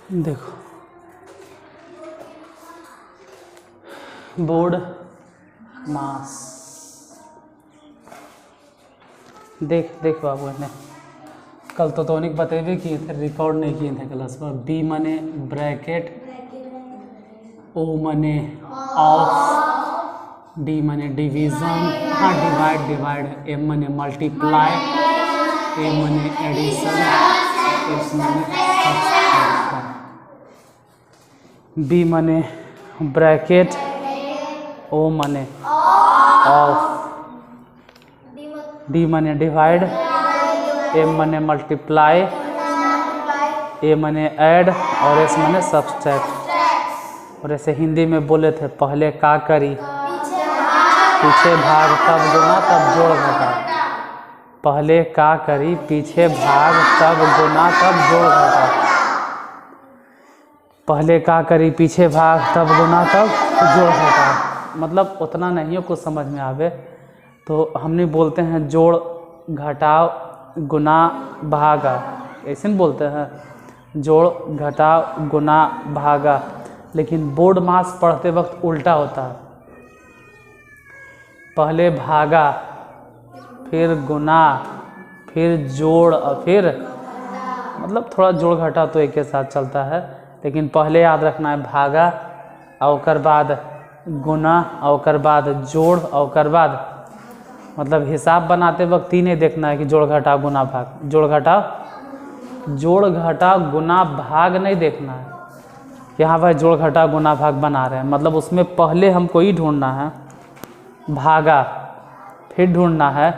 देखो बोर्ड मास, देख बाबू ने कल तो तोनिक बतेबे किए थे, रिकॉर्ड नहीं किए थे क्लास में। बी मने ब्रैकेट, ओ मने ऑफ, डी मने डिवीज़न, हाँ डिवाइड, एम मने मल्टीप्लाई, ए मने एडिशन, एस मने सब्सट्रैक्शन। बी मने ब्रैकेट, ओ मने ऑफ, डी मने डिवाइड, एम मने मल्टीप्लाई, ए मने ऐड और एस मने सब्सट्रैक्ट। और ऐसे हिंदी में बोले थे, पहले का करी, पीछे भाग तब गुना तब जोड़ घटा। पहले का करी, पीछे भाग तब गुना तब जोड़ घटा। पहले का करी, पीछे भाग तब गुना तब जोड़ घटा। मतलब उतना नहीं है, कुछ समझ में आवे तो हमने बोलते हैं जोड़ घटाव गुना भागा, ऐसे नहीं बोलते हैं, जोड़ घटाव गुना भागा। लेकिन बोर्ड मास पढ़ते वक्त उल्टा होता है, पहले भागा फिर गुना फिर जोड़ और फिर मतलब थोड़ा जोड़ घटा तो एक के साथ चलता है, लेकिन पहले याद रखना है भागा और बाद गुना और बाद जोड़ और बाद मतलब हिसाब बनाते वक्त ही नहीं देखना है कि जोड़ घटा गुना भाग, जोड़ घटा गुना भाग नहीं देखना है कि हाँ भाई जोड़ घटा गुना भाग बना रहे हैं। मतलब उसमें पहले हमको ही ढूंढना है भागा, फिर ढूंढना है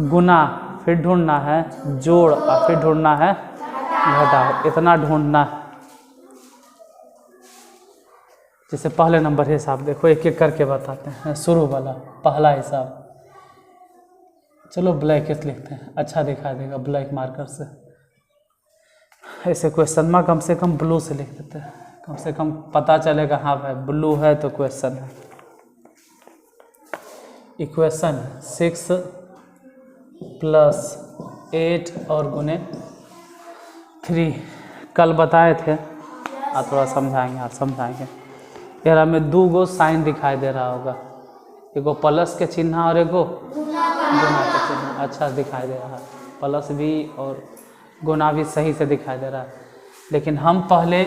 गुना, फिर ढूंढना है जोड़ और फिर ढूंढना है घटाओ, इतना ढूंढना है। जैसे पहले नंबर हिसाब देखो, एक एक करके बताते हैं। शुरू वाला पहला हिसाब, चलो ब्लैक लिखते हैं, अच्छा दिखाई देगा ब्लैक मार्कर से। ऐसे क्वेश्चन में कम से कम ब्लू से लिख देते हैं, कम से कम पता चलेगा हाँ भाई ब्लू है तो क्वेश्चन है। इक्वेशन 6 + 8 और गुने 3 कल बताए थे, आप थोड़ा समझाएंगे। यार हमें 2 गो साइन दिखाई दे रहा होगा, एगो प्लस के चिन्ह और एगो गुना के चिन्ह, अच्छा दिखाई दे रहा है। प्लस भी और गुना भी सही से दिखाई दे रहा है, लेकिन हम पहले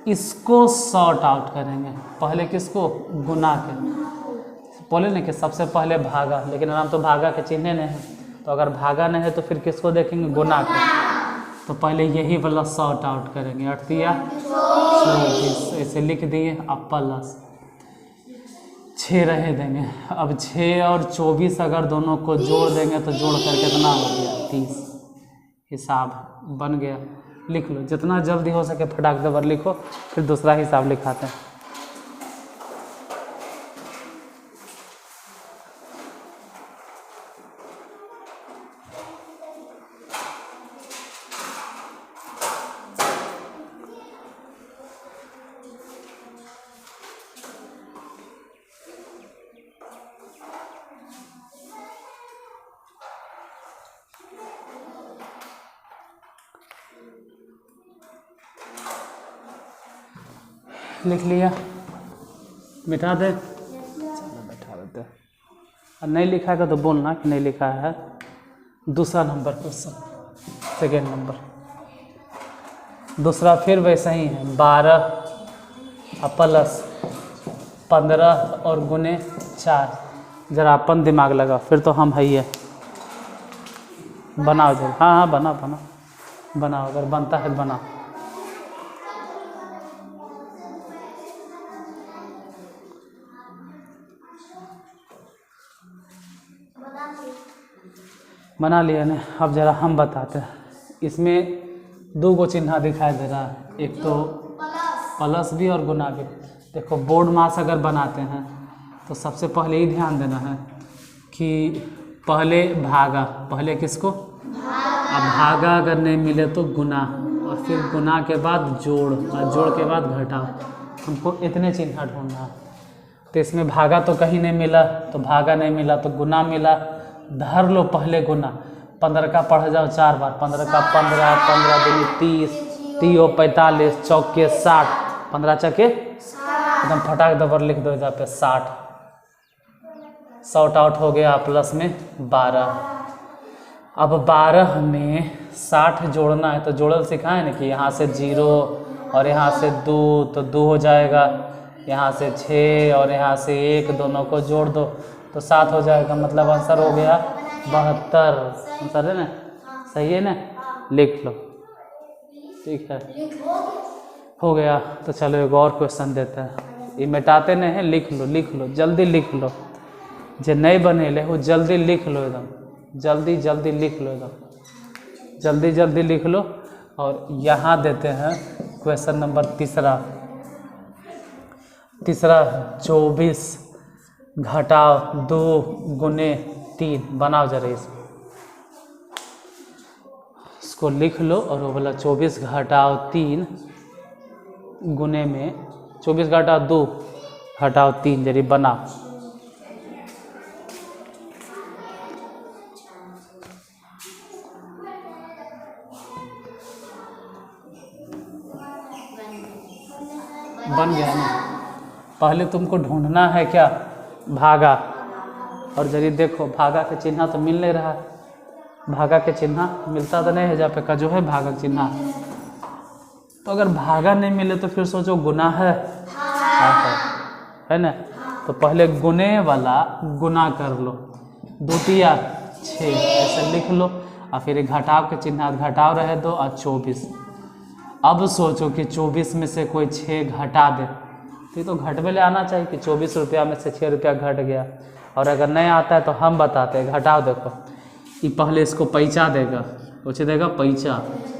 इसको सॉर्ट आउट करेंगे। पहले किसको? गुना के। बोले ना कि सबसे पहले भागा, लेकिन हम तो भागा के चिन्ह नहीं है, तो अगर भागा नहीं है तो फिर किसको देखेंगे? गुना के। तो पहले यही वाला सॉर्ट आउट करेंगे। 8 × 24 ऐसे लिख दिए, अब प्लस 6 रहे देंगे। अब 6 और 24 अगर दोनों को जोड़ देंगे तो जोड़ कर कितना हो गया? 30। हिसाब बन गया। लिख लो, जितना जल्दी हो सके फटाक दबर लिखो, फिर दूसरा हिसाब लिखाते हैं। लिख लिया? मिटा दे? चलो बैठा देते हैं। और नहीं लिखा है तो बोलना कि नहीं लिखा है। दूसरा नंबर क्वेश्चन, सेकेंड नंबर। दूसरा फिर वैसा ही है, 12 प्लस 15 और गुने 4। जरा अपन दिमाग लगा, फिर तो हम है ही है। बनाओ जरा। हाँ बनाओ, अगर बनता है बनाओ। बना लिया ने। अब जरा हम बताते हैं। इसमें 2 गो चिन्ह दिखाई दे रहा है, एक तो प्लस भी और गुना भी। देखो बोर्ड मास अगर बनाते हैं तो सबसे पहले ही ध्यान देना है कि पहले भागा, पहले किसको? अब भागा अगर नहीं मिले तो गुना, और फिर गुना के बाद जोड़, और जोड़ के बाद घटाओ। हमको इतने चिन्ह ढूंढना है। तो इसमें भागा तो कहीं नहीं मिला, तो भागा नहीं मिला तो गुना मिला। धर लो पहले गुना। 15 का पढ़ जाओ 4 बार, 15 का 15, 15 दूनी 30, 3 और 45 चौके 60, 15 चौके एकदम फटाक दबर लिख दो इधर पे 60। शॉर्ट आउट हो गया प्लस में 12। अब 12 में 60 जोड़ना है तो जोड़ल सिखाए ना कि यहाँ से 0 और यहाँ से 2 तो 2 हो जाएगा, यहाँ से 6 और यहाँ से 1 दोनों को जोड़ दो तो 7 हो जाएगा। मतलब आंसर हो गया 72। आंसर है ना, सही है ना, लिख लो। ठीक है, हो गया। तो चलो एक और क्वेश्चन देते हैं। ये मिटाते नहीं हैं, लिख लो लिख लो, जल्दी लिख लो। जो नहीं बनेले वो जल्दी लिख लो, एकदम जल्दी जल्दी लिख लो, एकदम जल्दी जल्दी लिख लो। और यहाँ देते हैं क्वेश्चन नंबर तीसरा। 24 घटाओ 2 गुने 3 बनाओ जरा इसको लिख लो। और वो बोला 24 घटाओ 3 गुने में 24 घटाओ 2 घटाओ 3 जरी बनाओ। बन गया ना। पहले तुमको ढूंढना है क्या, भागा। और जरी देखो भागा के चिन्ह तो मिल नहीं रहा है, भागा के चिन्ह मिलता तो नहीं है जहाँ पे का जो है भागा के चिन्ह। तो अगर भागा नहीं मिले तो फिर सोचो गुना है ना। तो पहले गुने वाला गुना कर लो, 2 तिया 6 ऐसे लिख लो। और फिर घटाव के चिन्ह घटाव रहे दो और 24। अब सोचो कि 24 में से कोई 6 घटा दे तो ये तो घटवे ले आना चाहिए कि 24 रुपया में से 6 रुपया घट गया। और अगर नहीं आता है तो हम बताते हैं, घटाओ। देखो ये पहले इसको पैसा देगा, कुछ देगा पैसा।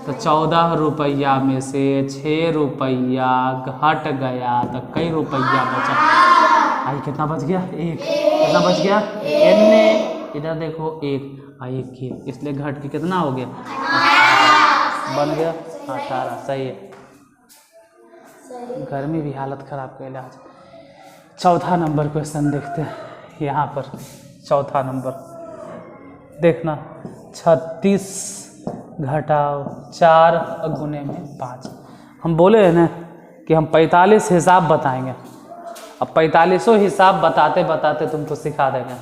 तो 14 रुपया में से 6 रुपया घट गया तो कई रुपया बचा? आई कितना बच गया? 1। कितना बच गया? एन। इधर देखो 1 आई 1, इसलिए घट के कितना हो गया? बन गया 18। सही है। गर्मी भी हालत खराब कर आज। चौथा नंबर क्वेश्चन देखते हैं यहाँ पर। चौथा नंबर देखना, 36 घटाओ 4 गुने में 5। हम बोले हैं ना कि हम 45 हिसाब बताएंगे। अब 45 हिसाब बताते बताते तुमको सिखा देंगे।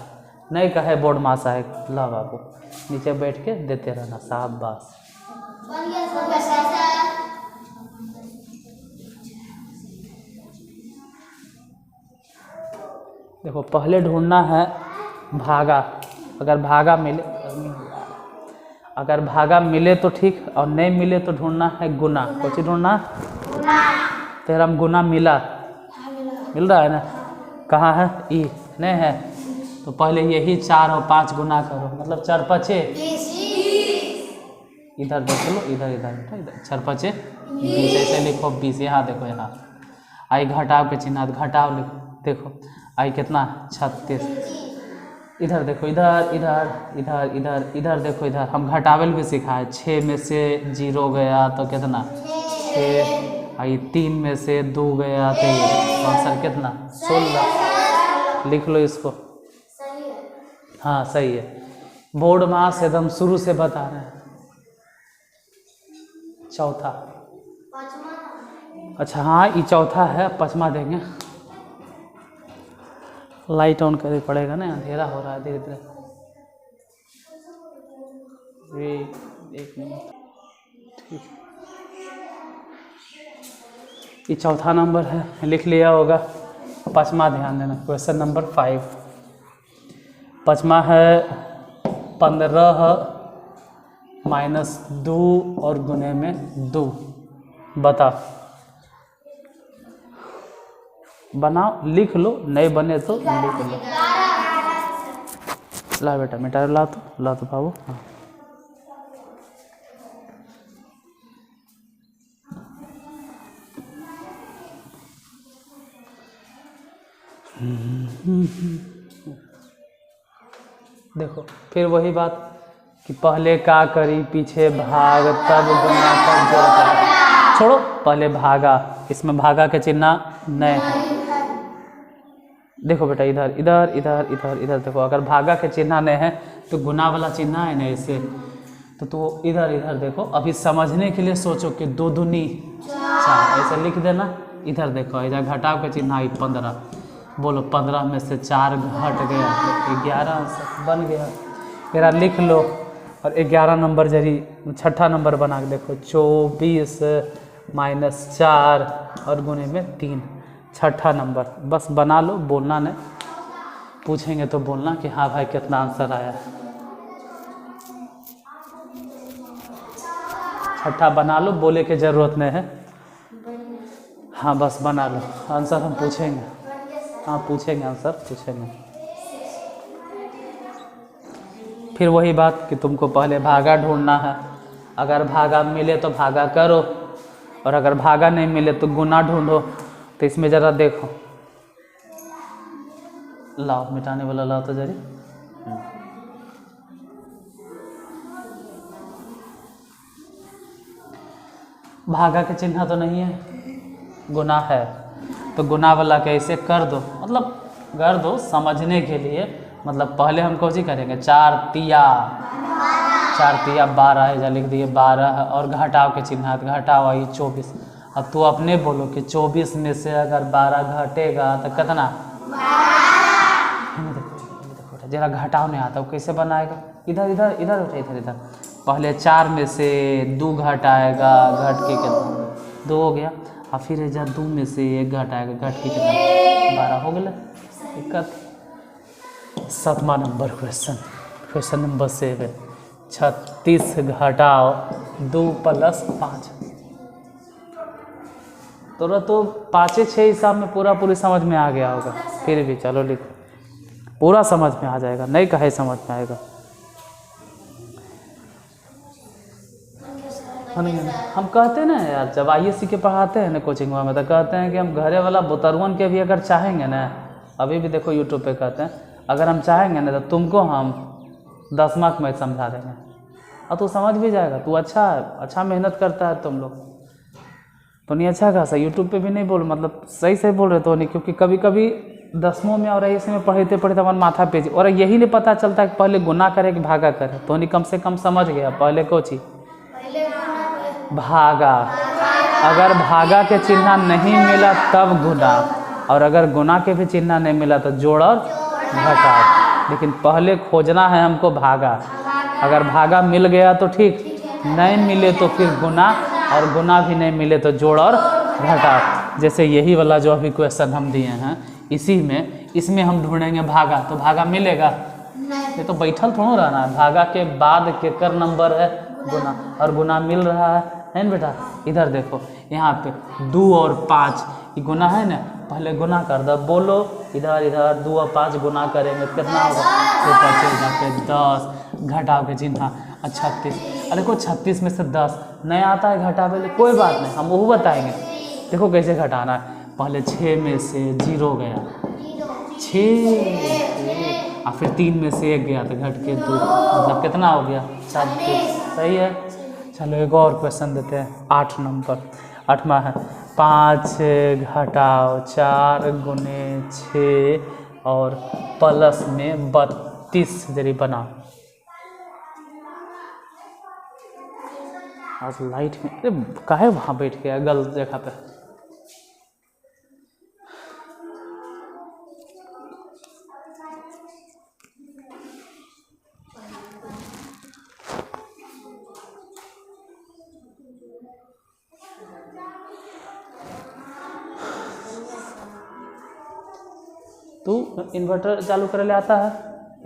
नहीं कहे बोर्ड माँ साहब, ला बाबू नीचे बैठ के देते रहना साहब बस। देखो पहले ढूंढना है भागा। अगर भागा मिले तो ठीक, और नहीं मिले तो ढूंढना है गुना। कुछ ढूंढना तेरा हम गुना मिल रहा है ना, कहाँ है? ई नहीं है तो पहले यही 4 और 5 गुना करो, मतलब 4 5 इधर देख लो, इधर इधर 4 5 20 ऐसे लिखो 20। यहाँ देखो, यहाँ आई घटाव के चिन्ह घटाव लिखो। देखो आई कितना? 36। इधर देखो, इधर इधर इधर इधर इधर देखो, इधर हम घटावल भी सिखाए। 6 में से 0 गया तो कितना? 6। आई 3 में से 2 गया तो आंसर कितना? 16। लिख लो इसको। हाँ सही है। बोर्ड माँ से एकदम शुरू से बता रहे हैं। चौथा, अच्छा हाँ ये चौथा है, 5वां देंगे। लाइट ऑन करना पड़ेगा ना, अंधेरा हो रहा है धीरे धीरे। एक मिनट, ठीक। ये चौथा नंबर है, लिख लिया होगा। 5वां ध्यान देना, क्वेश्चन नंबर 5। 5वां है 15 माइनस 2 और गुने में 2। बता, बनाओ, लिख लो। नहीं बने तो लिख लो। ला बेटा मिटा ला तो बाबू। हाँ देखो फिर वही बात कि पहले का करी, पीछे भाग, तब गुना, तब जोड़। छोड़ो, पहले भागा। इसमें भागा के चिन्ह नहीं है। देखो बेटा इधर इधर इधर इधर इधर देखो, अगर भागा के चिन्ह नहीं है तो गुना वाला चिन्ह है ना, ऐसे तो इधर इधर देखो, अभी समझने के लिए सोचो कि 2 दूनी 4 ऐसे लिख देना। इधर देखो, इधर घटाव का चिन्ह आई 15, बोलो 15 में से 4 घट गया तो 11 आंसर बन गया। मेरा लिख लो। और 11 नंबर जरी 6ठा नंबर बना के देखो, 24 - 4 और गुने में 3, 6ठा नंबर बस बना लो, बोलना नहीं, पूछेंगे तो बोलना कि हाँ भाई कितना आंसर आया। 6ठा बना लो, बोले की ज़रूरत नहीं है। हाँ बस बना लो, आंसर हम पूछेंगे। हाँ पूछेंगे, आंसर पूछेंगे। फिर वही बात कि तुमको पहले भागा ढूंढना है। अगर भागा मिले तो भागा करो, और अगर भागा नहीं मिले तो गुना ढूंढो। तो इसमें ज़रा देखो, लाओ मिटाने वाला लाओ तो जरी। भागा के चिन्ह तो नहीं है, गुना है, तो गुना वाला कैसे कर दो, मतलब कर दो समझने के लिए। मतलब पहले हम कौन सी करेंगे, 4 तिया 12 है, लिख दिए 12, और घटाव के चिन्ह है, घटाव आई 24। अब तू अपने बोलो कि 24 में से अगर 12 घटेगा तो कितना। देखो जरा घटाव नहीं आता, वो कैसे बनाएगा। इधर इधर इधर उठे, इधर इधर। पहले 4 में से 2 घटाएगा, घट के कितना 2 हो गया। और फिर इधर 2 में से 1 घटाएगा, घट के कितना 12 हो गया। दिक्कत। 7वां नंबर क्वेश्चन नंबर 7, 36 घटाओ 2 + 5। तो 5-6 हिसाब में पूरी समझ में आ गया होगा। फिर भी चलो लिखो, पूरा समझ में आ जाएगा, नहीं कहे समझ में आएगा। हम कहते ना यार, जब ISC के पढ़ाते हैं ना कोचिंग में, तो कहते हैं कि हम घरे वाला बुतरुअन के भी अगर चाहेंगे ना, अभी भी देखो यूट्यूब पे कहते हैं, अगर हम चाहेंगे ना तो तुमको हम 10वां मैथ समझा देंगे, और तू समझ भी जाएगा। तू अच्छा मेहनत करता है तुम लोग तो नहीं, अच्छा खासा यूट्यूब पे भी नहीं बोल, मतलब सही बोल रहे तो नहीं, क्योंकि कभी कभी 10वीं में और ISC में पढ़ते हमारे माथा पे, और यही नहीं पता चलता कि पहले गुना करे कि भागा करे। तो नहीं, कम से कम समझ गया पहले को चीज भागा। अगर भागा के चिन्ह नहीं मिला तब गुना, और अगर गुना के भी चिन्ह नहीं मिला तो जोड़ और घटाव। लेकिन पहले खोजना है हमको भागा। अगर भागा मिल गया तो ठीक, नहीं मिले तो फिर गुना, और गुना भी नहीं मिले तो जोड़ और घटाव। जैसे यही वाला जो अभी क्वेश्चन हम दिए हैं, इसमें हम ढूंढेंगे भागा, तो भागा मिलेगा। ये तो बैठल थोड़ा रहना है, भागा के बाद केकर नंबर है गुना, और गुना मिल रहा है ना बेटा। इधर देखो, यहाँ पे 2 और 5 ये गुना है ना, पहले गुना कर दो, बोलो इधर 2 और 5 गुना करेंगे कितना होगा, तो 25 10, घटाव के चिन्ह 36। अरे को 36 में से 10 नहीं आता है घटावे, कोई बात नहीं, हम वो बताएंगे। देखो कैसे घटाना है, पहले 6 में से 0 गया 6, और फिर 3 में से 1 गया तो घट के 2, मतलब कितना हो गया 36। सही है। चलो एक और क्वेश्चन देते हैं, 8 नंबर 8वां है, 5 घटाओ 4 गुने 6 और प्लस में 32 जरी बना। आज लाइट में, अरे काहे वहाँ बैठ गया गलत जगह पे। तू इन्वर्टर चालू करे ले आता है,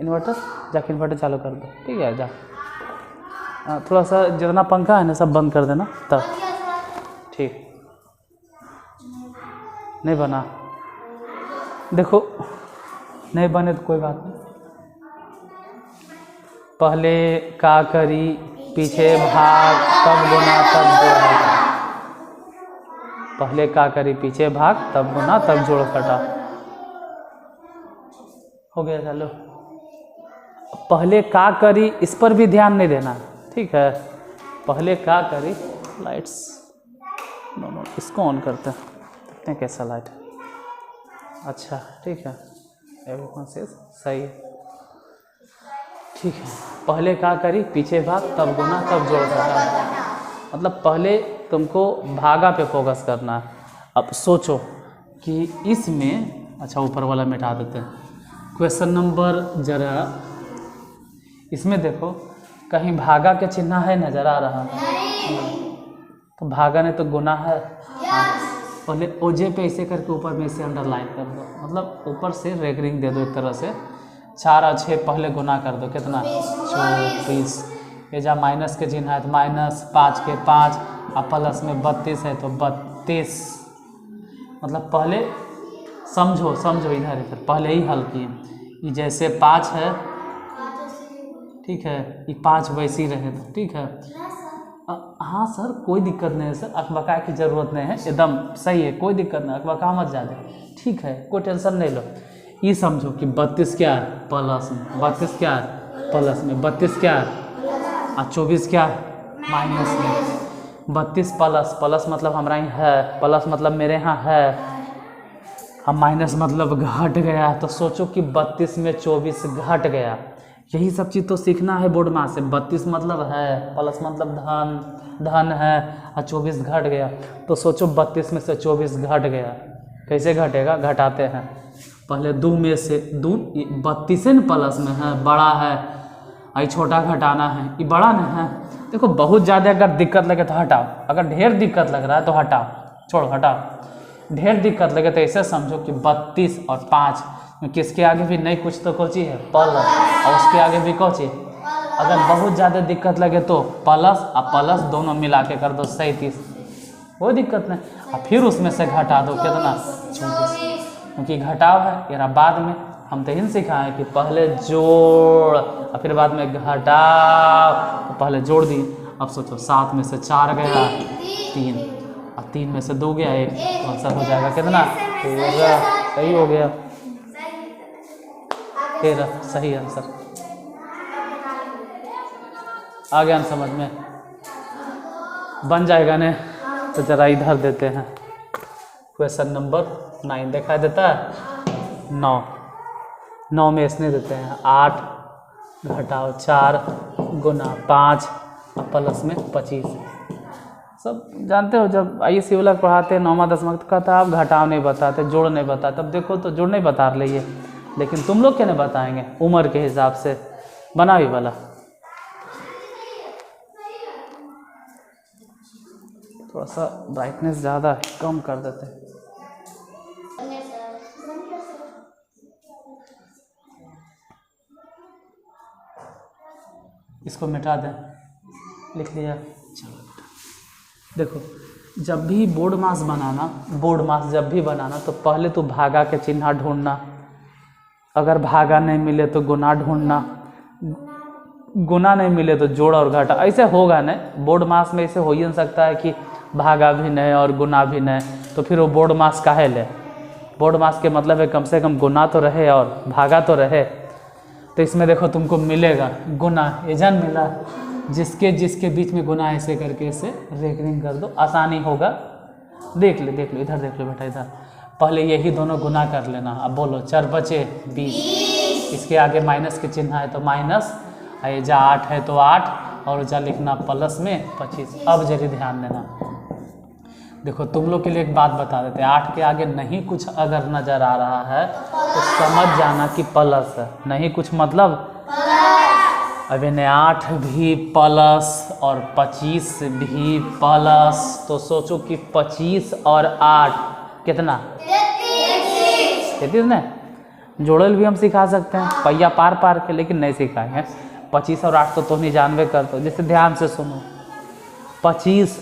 इन्वर्टर जाके इन्वर्टर चालू कर दो, ठीक है जा। थोड़ा सा जितना पंखा है ना सब बंद कर देना तब, ठीक। नहीं बना, देखो नहीं बने तो कोई बात नहीं। पहले का करी, पीछे भाग तब गुना तब जोड़। पहले का करी, पीछे भाग तब गुना तब जोड़ घटा। हो गया। चलो पहले का करी, इस पर भी ध्यान नहीं देना, ठीक है। पहले का करी, लाइट्स नो इसको ऑन करते हैं, देखते हैं कैसा लाइट है। अच्छा ठीक है, एवरीवन से सही है, ठीक है, पहले क्या करी, पीछे भाग तब गुना तब जोड़ घटा, मतलब पहले तुमको भागा पे फोकस करना है। अब सोचो कि इसमें, अच्छा ऊपर वाला मिटा देते हैं, क्वेश्चन नंबर जरा इसमें देखो कहीं भागा के चिन्ह है, नजर आ रहा है, तो भागा ने तो गुना है। पहले ओजे पे ऐसे करके ऊपर में इसे अंडरलाइन कर दो, मतलब ऊपर से रेगरिंग दे दो एक तरह से। 4 और 6 पहले गुना कर दो, कितना 24, ये जहाँ माइनस के चिन्ह है तो माइनस, 5 के 5 और प्लस में 32 है तो 32, मतलब पहले समझो इधर इधर पहले ही हल किए। ये जैसे 5 है, ठीक है, ये 5 वैसे ही रहे तो ठीक है। हाँ सर कोई दिक्कत नहीं है सर, अकबका की ज़रूरत नहीं है, एकदम सही है, कोई दिक्कत नहीं, अकबका मत जाते, ठीक है, कोई टेंशन नहीं लो। ये समझो कि 32 क्या है प्लस में, 32 क्या है प्लस में, 32 क्या है और 24 क्या है माइनस में। 32 प्लस मतलब हमारा यहाँ है, प्लस मतलब मेरे यहाँ है, अब माइनस मतलब घट गया, तो सोचो कि 32 में 24 घट गया। यही सब चीज़ तो सीखना है बोर्ड मास से। 32 मतलब है, प्लस मतलब धन है और 24 घट गया, तो सोचो 32 में से 24 घट गया, कैसे घटेगा, घटाते हैं पहले 2 में से 2, 32 प्लस में है, बड़ा है, आई छोटा घटाना है, ये बड़ा नहीं है। देखो बहुत ज़्यादा अगर दिक्कत लगे तो हटाओ, अगर ढेर दिक्कत लग रहा है तो हटाओ, छोड़ो हटाओ। ढेर दिक्कत लगे तो ऐसे समझो कि 32 और 5, किसके आगे भी नहीं कुछ तो कोची है प्लस, और उसके आगे भी कोची। अगर बहुत ज़्यादा दिक्कत लगे तो प्लस और प्लस दोनों मिला के कर दो 37, कोई दिक्कत नहीं, और फिर उसमें से घटा दो कितना 34, क्योंकि घटाव है। यार बाद में हम तो यही सिखाए कि पहले जोड़ और फिर बाद में घटाव, तो पहले जोड़ दी। अब सोचो 7 में से 4 गया 3 और 3 में से 2 गया 1, तो आंसर हो जाएगा कितना 13, सही हो गया 13, सही आंसर आ गया समझ में, बन जाएगा ने। तो जरा इधर देते हैं क्वेश्चन नंबर 9 दिखाई देता है, 9 में इसने देते हैं 8 घटाओ 4 गुना 5 और प्लस में 25। सब जानते हो जब ISC वाला पढ़ाते हैं 9वां 10वां तो कहता आप घटाव नहीं बताते, जोड़ नहीं बताते, तब देखो तो जोड़ नहीं बता रही है, लेकिन तुम लोग क्या नहीं बताएंगे, उम्र के हिसाब से बना भी वाला। थोड़ा सा ब्राइटनेस ज़्यादा है, कम कर देते हैं। इसको मिटा दें, लिख लिया, चलो देखो जब भी बोर्ड मास जब भी बनाना तो पहले तो भागा के चिन्ह ढूंढना, अगर भागा नहीं मिले तो गुना ढूंढना, गुना नहीं मिले तो जोड़ और घटा। ऐसे होगा नहीं, बोर्ड मास में ऐसे हो ही नहीं सकता है कि भागा भी नहीं और गुना भी नहीं, तो फिर वो बोर्ड मास काहे ले। बोर्ड मास के मतलब है कम से कम गुना तो रहे और भागा तो रहे। तो इसमें देखो तुमको मिलेगा गुना, एजन मिला, जिसके बीच में गुना ऐसे करके इसे रेकरिंग कर दो, आसानी होगा। देख लो इधर देख लो बेटा, इधर पहले यही दोनों गुना कर लेना। अब बोलो 4 बचे 20, इसके आगे माइनस के चिन्ह है तो माइनस, ये जा 8 है तो 8 और जा लिखना प्लस में 25। अब जरी ध्यान देना, देखो तुम लोग के लिए एक बात बता देते हैं, 8 के आगे नहीं कुछ अगर नज़र आ रहा है तो समझ जाना कि प्लस है, नहीं कुछ मतलब अभी ने 8 भी प्लस और 25 भी प्लस, तो सोचो कि 25 और 8 कितना 33 ने। जोड़ल भी हम सिखा सकते हैं पहिया पार के, लेकिन नहीं सिखाएंगे। 25 और 8 तो नहीं जानवे कर दो, जैसे ध्यान से सुनो, 25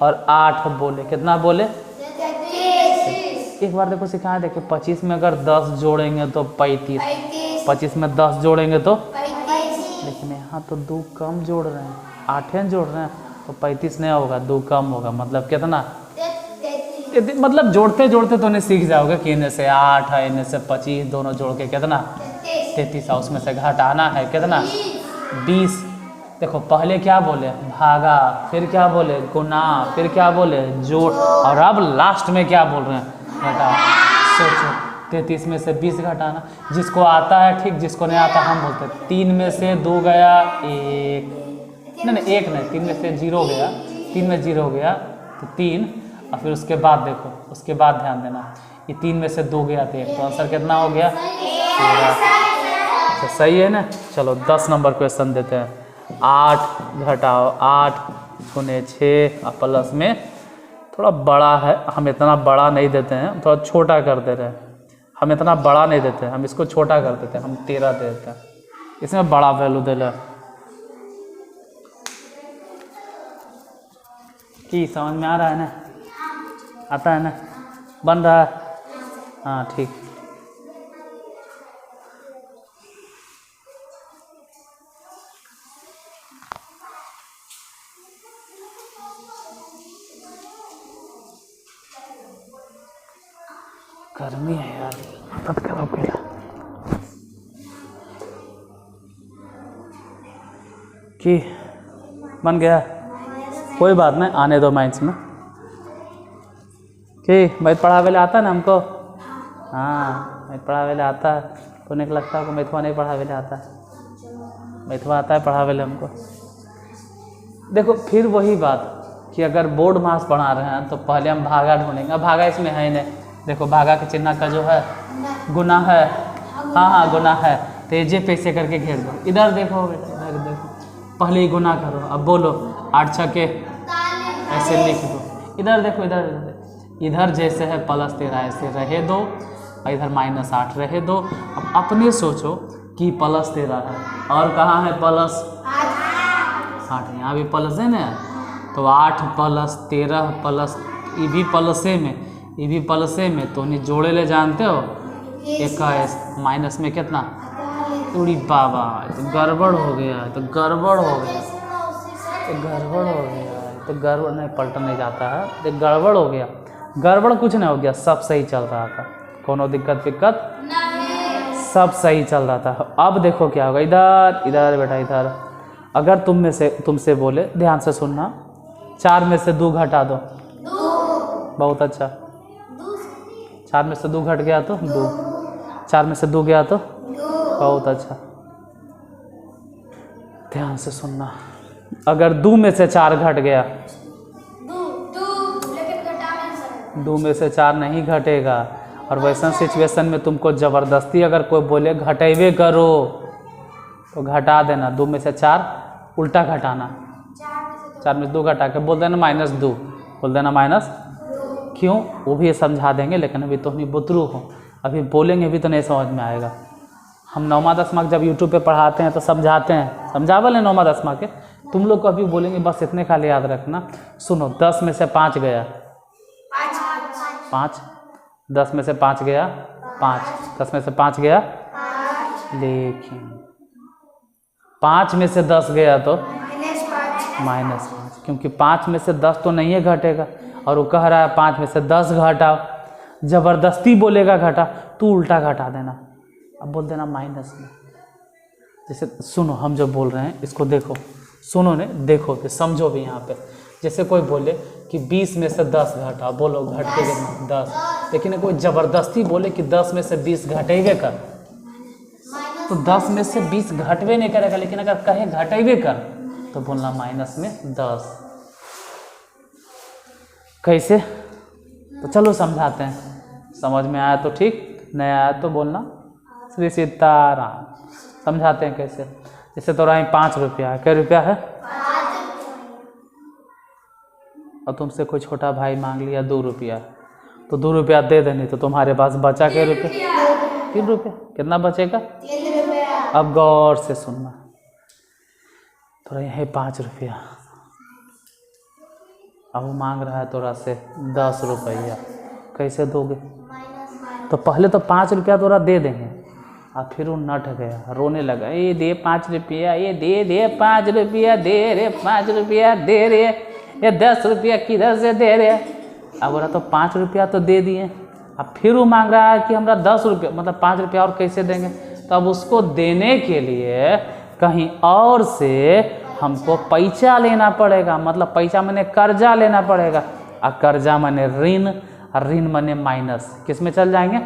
और 8 बोले कितना बोले 33। एक बार देखो सिखाएं, देखो 25 में अगर 10 जोड़ेंगे तो 35, 25 में 10 जोड़ेंगे तो, लेकिन यहाँ तो 2 कम जोड़ रहे हैं, 8 जोड़ रहे हैं, तो 35 नहीं होगा, 2 कम होगा, मतलब कितना, मतलब जोड़ते जोड़ते तो नहीं सीख जाओगे कि इन्हें से 8 है इन्हें से 25, दोनों जोड़ के कितना 33, और उसमें से घटाना है कितना 20। देखो पहले क्या बोले भागा, फिर क्या बोले गुना, फिर क्या बोले जोड़, और अब लास्ट में क्या बोल रहे हैं घटा। सोचो 33 में से 20 घटाना, जिसको आता है ठीक, जिसको नहीं आता हम बोलते हैं 3 में से 2 गया 1, नहीं 1 नहीं, 3 में से 0 गया, 3 में 0 गया तो 3, और फिर उसके बाद देखो, उसके बाद ध्यान देना, ये 3 में से 2 गया तो 1, तो आंसर कितना हो गया 13। अच्छा सही है ना। चलो 10 नंबर क्वेश्चन देते हैं। 8 घटाओ 8 गुने 6 और प्लस में थोड़ा बड़ा है, हम इतना बड़ा नहीं देते हैं, थोड़ा छोटा कर दे रहे हैं, हम इतना बड़ा नहीं देते हैं, हम इसको छोटा कर देते हैं, हम 13 दे देते हैं, इसमें बड़ा वैल्यू दे ले। कि समझ में आ रहा है ना, आता है ना, बन रहा है, हाँ ठीक। गर्मी है यार, तब खराब गया कि बन गया, कोई बात नहीं, आने दो माइंस में कि मैथ पढ़ावे ले आता है ना हमको, हाँ मैथ पढ़ावे ले आता है, तो नहीं लगता है मैथवा नहीं पढ़ावे ले आता है, मैथवा आता है पढ़ावे ले हमको। देखो फिर वही बात कि अगर बोर्ड मास पढ़ा रहे हैं तो पहले हम भागा ढूंढेंगे, भागा इसमें है ही नहीं, देखो भागा के चिन्ह का जो है गुना है, हाँ हाँ गुना है, तो जे पैसे करके घेर दो, इधर देखो बेटा, इधर देखो, पहले ही गुना करो, अब बोलो 8 छके ऐसे लिख दो, इधर देखो, इधर जैसे है +13 ऐसे रहे दो, और इधर -8 रहे दो। अब अपने सोचो कि +13 है और कहाँ है +8, यहाँ भी प्लस है ना, तो 8 + 13 प्लस ये भी प्लसे में, ये भी प्लसे में, तो नहीं जोड़े ले जानते हो 21 माइनस में कितना, उड़ी बाबा, तो गड़बड़ हो गया, तो गड़बड़ हो गया, तो गड़बड़ हो गया, तो गड़बड़ नहीं, पलटा नहीं जाता है, तो गड़बड़ हो गया, गड़बड़ कुछ नहीं हो गया, सब सही चल रहा था, कोनो दिक्कत सब सही चल रहा था। अब देखो क्या होगा, इधर इधर बेटा इधर, अगर तुमसे बोले, ध्यान से सुनना, 4 में से 2 घटा दो, बहुत अच्छा, 4 में से 2 घट गया तो 2, 4 में से 2 गया तो बहुत अच्छा, ध्यान से सुनना, अगर 2 में से 4 घट गया, 2 में से 4 नहीं घटेगा, और वैसा सिचुएशन में तुमको ज़बरदस्ती अगर कोई बोले घटेबे करो तो घटा देना, 2 में से 4 उल्टा घटाना, 4 में से 2 घटा के बोल देना -2, बोल देना माइनस, क्यों वो भी समझा देंगे, लेकिन अभी तो हम बुतरू हो, अभी बोलेंगे भी तो नहीं समझ में आएगा। हम 9वां 10वां जब यूट्यूब पे पढ़ाते हैं तो समझाते हैं, समझावल है 9वां 10वां के, तुम लोग को अभी बोलेंगे, बस इतने खाली याद रखना। सुनो, 10 में से 5 गया 5, 10 में से 5 गया 5, 10 में से 5 गया, लेकिन 5 में से 10 गया तो -5, क्योंकि 5 में से 10 तो नहीं है घटेगा, और वो कह रहा है 5 में से 10 घटाओ, ज़बरदस्ती बोलेगा घटा, तू उल्टा घटा देना, अब बोल देना माइनस में। जैसे सुनो, हम जो बोल रहे हैं इसको देखो, सुनो ने, देखो भी, समझो भी यहाँ पे, जैसे कोई बोले कि 20 में से 10 घटाओ, बोलो घट के 10, लेकिन कोई ज़बरदस्ती बोले कि 10 में से 20 घटेबे कर, तो 10 में से 20 घटवे नहीं करेगा, लेकिन अगर कहे घटेबे कर तो बोलना -10। कैसे, तो चलो समझाते हैं, समझ में आया तो ठीक, नहीं आया तो बोलना श्री सीताराम। समझाते हैं कैसे, जैसे तो रहा 5 रुपया है, क्या रुपया है, और तुमसे कोई छोटा भाई मांग लिया 2 रुपया, तो 2 रुपया दे देनी, तो तुम्हारे पास बचा क्या रुपया, 3 रुपया, कितना बचेगा, 3 रुपया। अब गौर से सुनना, तो यही 5 रुपया, अब वो मांग रहा है तोरा से 10 रुपया, कैसे दोगे, तो पहले तो 5 रुपया तोरा दे देंगे, और फिर वो नट गया, रोने लगा, ये दे 5 रुपया, ये दे 5 रुपया, दे रे 5 रुपया, दे रे, ये 10 रुपया किधर से दे रहे। अब बोला तो 5 रुपया तो दे दिए, अब फिर वो मांग रहा है कि हमरा 10 रुपया, मतलब 5 रुपया और कैसे देंगे, तो अब उसको देने के लिए कहीं और से हमको पैसा लेना पड़ेगा, मतलब पैसा माने कर्जा लेना पड़ेगा, और कर्जा माने ऋण, और ऋण माने माइनस, किस में चल जाएंगे,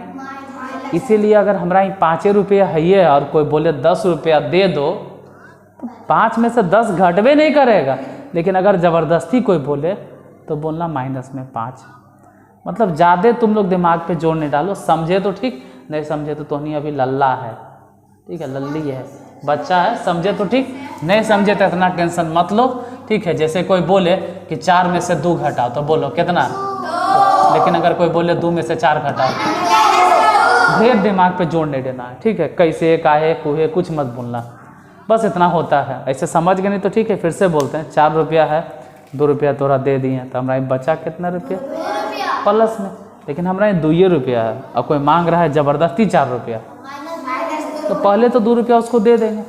इसीलिए अगर हमारा ही 5 रुपया है और कोई बोले 10 रुपया दे दो, तो 5 में से 10 घटवे नहीं करेगा। लेकिन अगर ज़बरदस्ती कोई बोले तो बोलना माइनस में 5। मतलब ज़्यादा तुम लोग दिमाग पे जोर नहीं डालो, समझे तो ठीक, नहीं समझे तो नहीं अभी लल्ला है, ठीक है, लल्ली है, बच्चा है, समझे तो ठीक, नहीं समझे तो इतना टेंशन मत लो, ठीक है। जैसे कोई बोले कि 4 में से 2 घटाओ तो बोलो कितना, लेकिन अगर कोई बोले 2 में से 4 घटाओ, ढेर दिमाग पे जोर नहीं देना है, ठीक है। कैसे, काहे, कुहे कुछ मत बोलना, बस इतना होता है। ऐसे समझ गए नहीं तो ठीक है, फिर से बोलते हैं। 4 रुपया है, 2 रुपया तोरा दे दिए, तो हमारा बचा कितना रुपया प्लस में, लेकिन हमारा 2 रुपया है और कोई मांग रहा है ज़बरदस्ती 4 रुपया, तो पहले तो 2 रुपया उसको दे देंगे,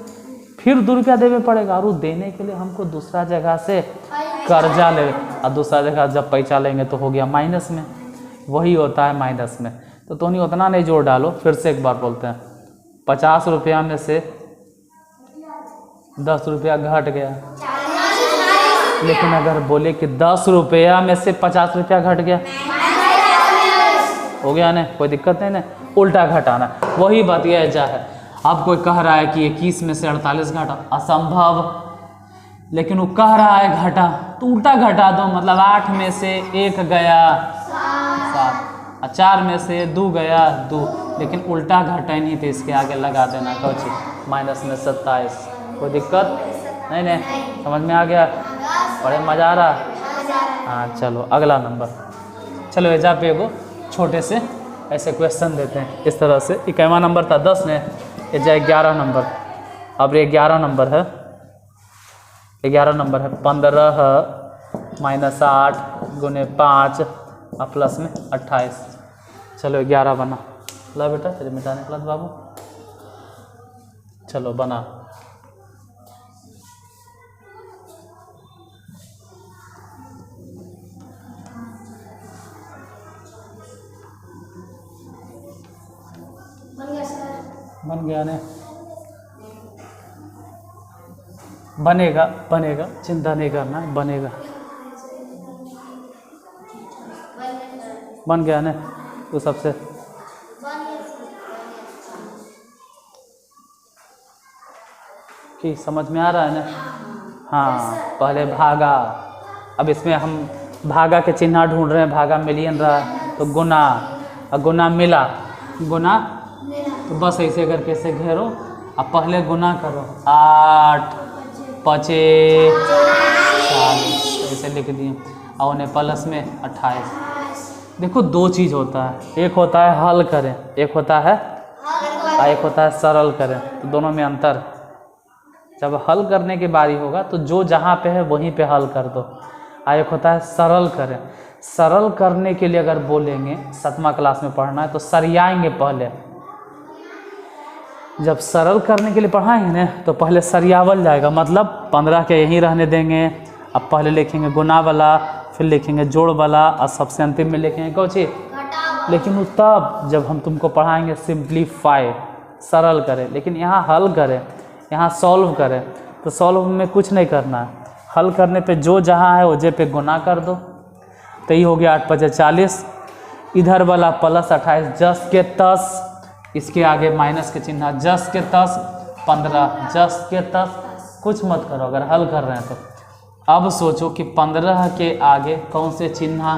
फिर 2 रुपया देवे पड़ेगा, और वो देने के लिए हमको दूसरा जगह से कर्जा ले, और दूसरा जगह जब पैसा लेंगे तो हो गया माइनस में, वही होता है माइनस में। तो नहीं उतना नहीं जोड़ डालो। फिर से एक बार बोलते हैं, 50 रुपया में से 10 रुपया घट गया, लेकिन अगर बोले कि 10 रुपया में से 50 रुपया घट गया, हो गया ना, कोई दिक्कत नहीं ना, उल्टा घटाना, वही बात यह जा है। अब कोई कह रहा है कि 21 में से 48 घटा, असंभव, लेकिन वो कह रहा है घटा, तो उल्टा घटा दो, मतलब 8 में से 1 गया 7, 4 में से 2 गया 2, लेकिन उल्टा घटा नहीं, तो इसके आगे लगा देना कौची माइनस में 27। कोई दिक्कत नहीं, नहीं समझ में आ गया, बड़े मज़ा आ रहा। हाँ चलो अगला नंबर, चलो एजा पे एगो छोटे से ऐसे क्वेश्चन देते हैं इस तरह से। 21वां नंबर था 10 ने, एजा 11 नंबर, अब ये 11 नंबर है, 11 नंबर है 15 माइनस 8 गुने 5 और प्लस में 28। चलो 11 बना, ला बेटा तेरे मिटाने के बाद बाबू, चलो बना। बन गया ने, बनेगा बनेगा, चिंता नहीं करना, बनेगा, बन गया ने तो सबसे। कि समझ में आ रहा है ना? हाँ, पहले भागा, अब इसमें हम भागा के चिन्ह ढूंढ रहे हैं, भागा मिलियन रहा तो गुना, और गुना मिला, गुना तो बस ऐसे करके ऐसे घेरो, अब पहले गुना करो, 8 5 40 ऐसे लिख दिए, और उन्हें प्लस में 28। देखो 2 चीज़ होता है, एक होता है हल करें, एक होता है और एक होता है सरल करें, तो दोनों में अंतर। जब हल करने की बारी होगा तो जो जहाँ पे है वहीं पे हल कर दो, और एक होता है सरल करें। सरल करने के लिए अगर बोलेंगे, 7वां क्लास में पढ़ना है तो सरियाएंगे पहले, जब सरल करने के लिए पढ़ाएंगे ना तो पहले सरियावल जाएगा, मतलब 15 के यहीं रहने देंगे, अब पहले लिखेंगे गुना वाला, फिर लिखेंगे जोड़ वाला, और सबसे अंतिम में लिखेंगे कौची, लेकिन वो तब जब हम तुमको पढ़ाएंगे सिंप्लीफाई, सरल करें। लेकिन यहाँ हल करें, यहाँ सॉल्व करें, तो सॉल्व में कुछ नहीं करना है, हल करने पे जो जहाँ है वजह पे गुना कर दो, तो ये हो गया 8 5 40, इधर वाला प्लस 28 जस के तस, इसके आगे माइनस के चिन्ह, जस के तस 15 जस के तस, कुछ मत करो अगर हल कर रहे हैं तो। अब सोचो कि 15 के आगे कौन से चिन्ह,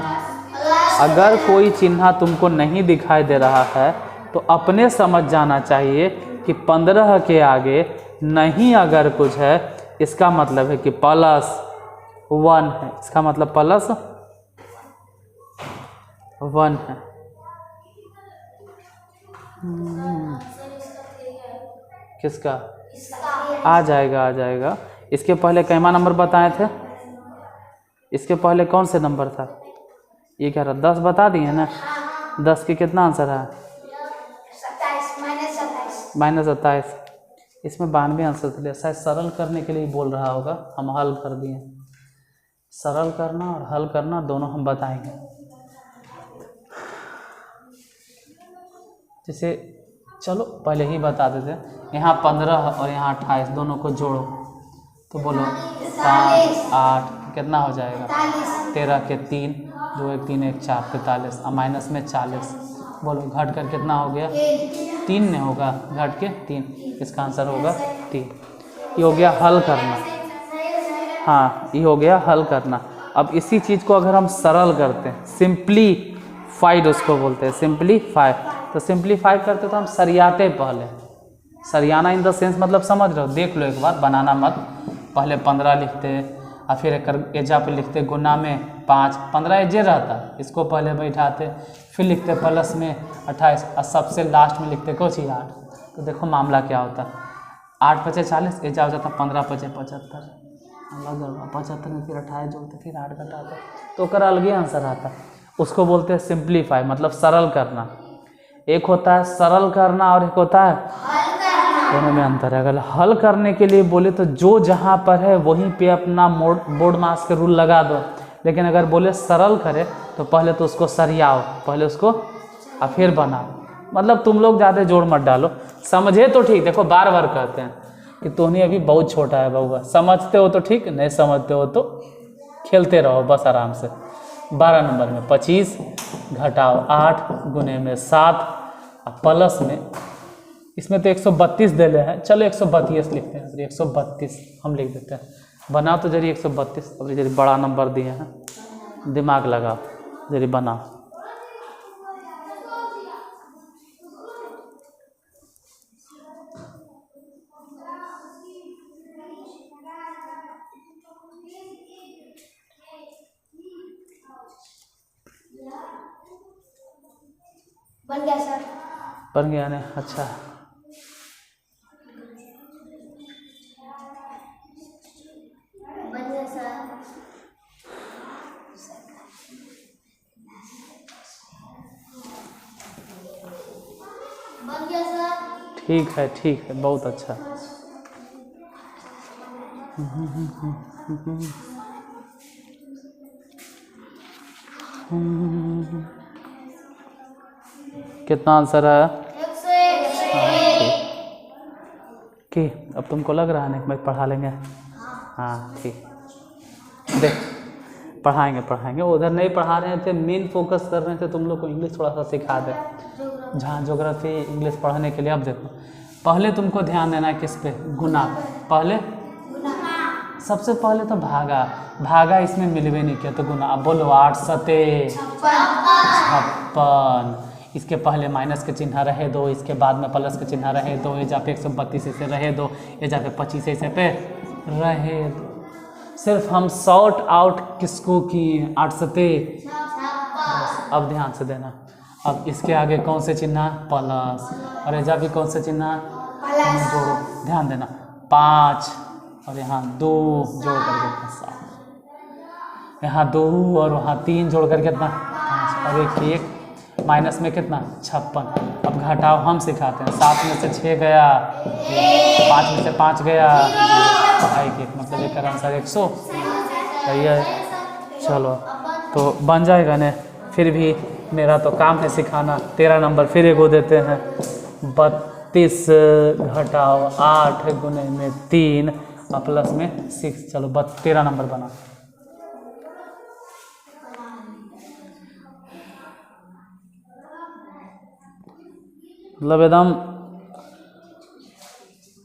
अगर कोई चिन्ह तुमको नहीं दिखाई दे रहा है तो अपने समझ जाना चाहिए कि 15 के आगे नहीं अगर कुछ है, इसका मतलब है कि प्लस 1 है, इसका मतलब प्लस 1 है। किसका आ जाएगा, आ जाएगा। इसके पहले कैमा नंबर बताए थे, इसके पहले कौन से नंबर था, ये क्या रहा, 10 बता दिए ना, 10 के कितना आंसर है, माइनस 27, इसमें 92 आंसर थे। शायद सरल करने के लिए बोल रहा होगा, हम हल कर दिए। सरल करना और हल करना दोनों हम बताएंगे। जैसे चलो पहले ही बता देते, यहाँ 15 और यहाँ 28 दोनों को जोड़ो तो बोलो 5 8 कितना हो जाएगा, 13 के 3 2 1 3 1 4 45, और माइनस में 40, बोलो घट कर कितना हो गया 3 नहीं होगा, घट के 3, इसका आंसर होगा 3। ये हो गया हल करना। हाँ ये हो गया हल करना। अब इसी चीज़ को अगर हम सरल करते हैं, सिंप्लीफाइड उसको बोलते हैं, सिंप्लीफाई। तो सिंप्लीफाई करते तो हम सरियाते पहले, सरियाना इन द सेंस मतलब समझ रहे हो, देख लो एक बार, बनाना मत। पहले 15 लिखते और फिर एक एजा पे लिखते गुना में 5, 15 एजे रहता, इसको पहले बैठाते, फिर लिखते प्लस में 28 और सबसे लास्ट में लिखते कुछ ही 8। तो देखो मामला क्या होता, 8 पचे 40, एजा हो जाता 15 पचे 75, अलग 75 में फिर 28 जोड़ते, फिर 8 घटाते, तो कर अलग ही आंसर आता। उसको बोलते हैं सिंप्लीफाई, मतलब सरल करना। एक होता है सरल करना और एक होता है, दोनों में अंतर है। अगर हल करने के लिए बोले तो जो जहाँ पर है वहीं पे अपना बोर्ड मास के रूल लगा दो, लेकिन अगर बोले सरल करे तो पहले तो उसको सरियाओ, पहले उसको और फिर बनाओ। मतलब तुम लोग ज़्यादा जोड़ मत डालो, समझे तो ठीक। देखो बार बार कहते हैं कि तोहनी अभी बहुत छोटा है बउआ, समझते हो तो ठीक, नहीं समझते हो तो खेलते रहो बस आराम से। 12 नंबर में 25 घटाओ 8 गुने में 7 और प्लस में, इसमें तो 132 दे ले हैं, चलो 132 लिखते हैं, 132 हम लिख देते हैं। बना तो जरिए 132, अब जरिए बड़ा नंबर दिए हैं, दिमाग लगाओ जरिए बनाओ। बन गया सर, बन गया ने, अच्छा। बन गया सर, बन गया सर। ठीक है बहुत अच्छा। कितना आंसर आया? 101। कि अब तुमको लग रहा है ना कि मैं पढ़ा लेंगे? हाँ ठीक, देख पढ़ाएंगे। उधर नहीं पढ़ा रहे थे, मेन फोकस कर रहे थे तुम लोग को इंग्लिश थोड़ा सा सिखा दे, जहाँ ज्योग्राफी इंग्लिश पढ़ने के लिए। अब देखो पहले तुमको ध्यान देना है किस पे, गुना। पहले सबसे पहले तो भागा इसमें मिलवे नहीं किया तो गुना। अब बोलो 8 सते 56, इसके पहले माइनस के चिन्ह रहे दो, इसके बाद में प्लस के चिन्ह रहे दो, ये जहाँ पे 132 ऐसे रहे दो, ये जहाँ पे 25 ऐसे पे रहे दो। सिर्फ हम सॉर्ट आउट किसको किए, 8 सते। अब ध्यान से देना, अब इसके आगे कौन से चिन्ह, प्लस, और एजा भी कौन से चिन्ह, जोड़ो। ध्यान देना 5 और यहाँ 2 जोड़ करके कितना 7, यहाँ 2 और वहाँ 3 जोड़ करके कितना 5, और एक माइनस में कितना 56। अब घटाओ हम सिखाते हैं, 7 में से 6 गया, 5 में से 5 गया, 1 मतलब एक आंसर 100। सही है, चलो तो बन जाएगा ने। फिर भी मेरा तो काम है सिखाना। 13 नंबर फिर एगो देते हैं, 32 घटाओ 8 गुने में 3 और प्लस में 6। चलो 13 नंबर बना। मतलब एकदम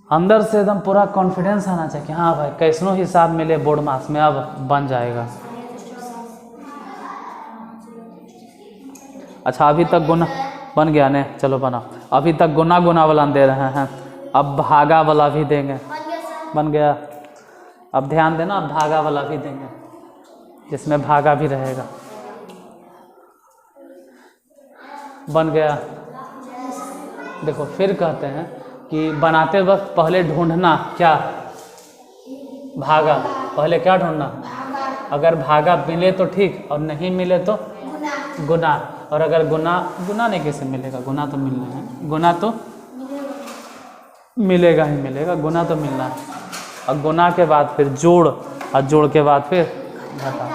अंदर से एकदम पूरा कॉन्फिडेंस आना चाहिए कि हाँ भाई कैसनो हिसाब मिले बोर्ड मार्क्स में, अब बन जाएगा। अच्छा अभी तक गुना बन गया ने, चलो बना। अभी तक गुना वाला दे रहे हैं, अब भागा वाला भी देंगे। बन गया, अब ध्यान देना, अब भागा वाला भी देंगे जिसमें भागा भी रहेगा। बन गया। देखो फिर कहते हैं कि बनाते वक्त पहले ढूंढना क्या, भागा। पहले क्या ढूंढना, अगर भागा मिले तो ठीक और नहीं मिले तो गुना। और अगर गुना नहीं कैसे मिलेगा, गुना तो मिलना है, गुना तो मिलेगा ही मिलेगा, गुना तो मिलना है। और गुना के बाद फिर जोड़, और जोड़ के बाद फिर घटा।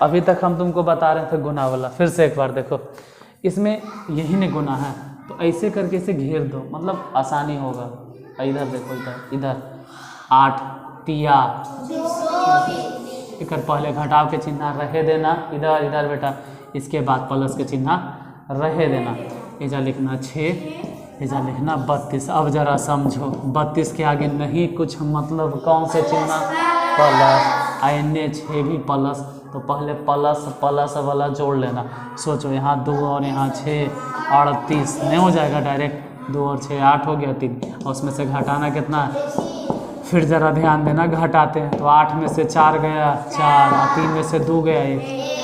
अभी तक हम तुमको बता रहे थे गुना वाला, फिर से एक बार देखो, इसमें यही नहीं गुना है तो ऐसे करके इसे घेर दो, मतलब आसानी होगा। इधर देखो, इधर 8 तिया, इधर पहले घटाव के चिन्ह रहे देना, इधर बेटा, इसके बाद प्लस के चिन्ह रहे देना। एजा लिखना 6, एजा लिखना 32। अब जरा समझो, 32 के आगे नहीं कुछ मतलब कौन से चिन्ह, प्लस। एने 6 भी प्लस, तो पहले प्लस प्लस वाला जोड़ लेना। सोचो यहाँ 2 और यहाँ 6, 38 नहीं हो जाएगा डायरेक्ट, 2 और 6 8 हो गया 3, और उसमें से घटाना कितना, फिर ज़रा ध्यान देना घटाते हैं तो 8 में से 4 गया 4, और 3 में से 2 गया 1,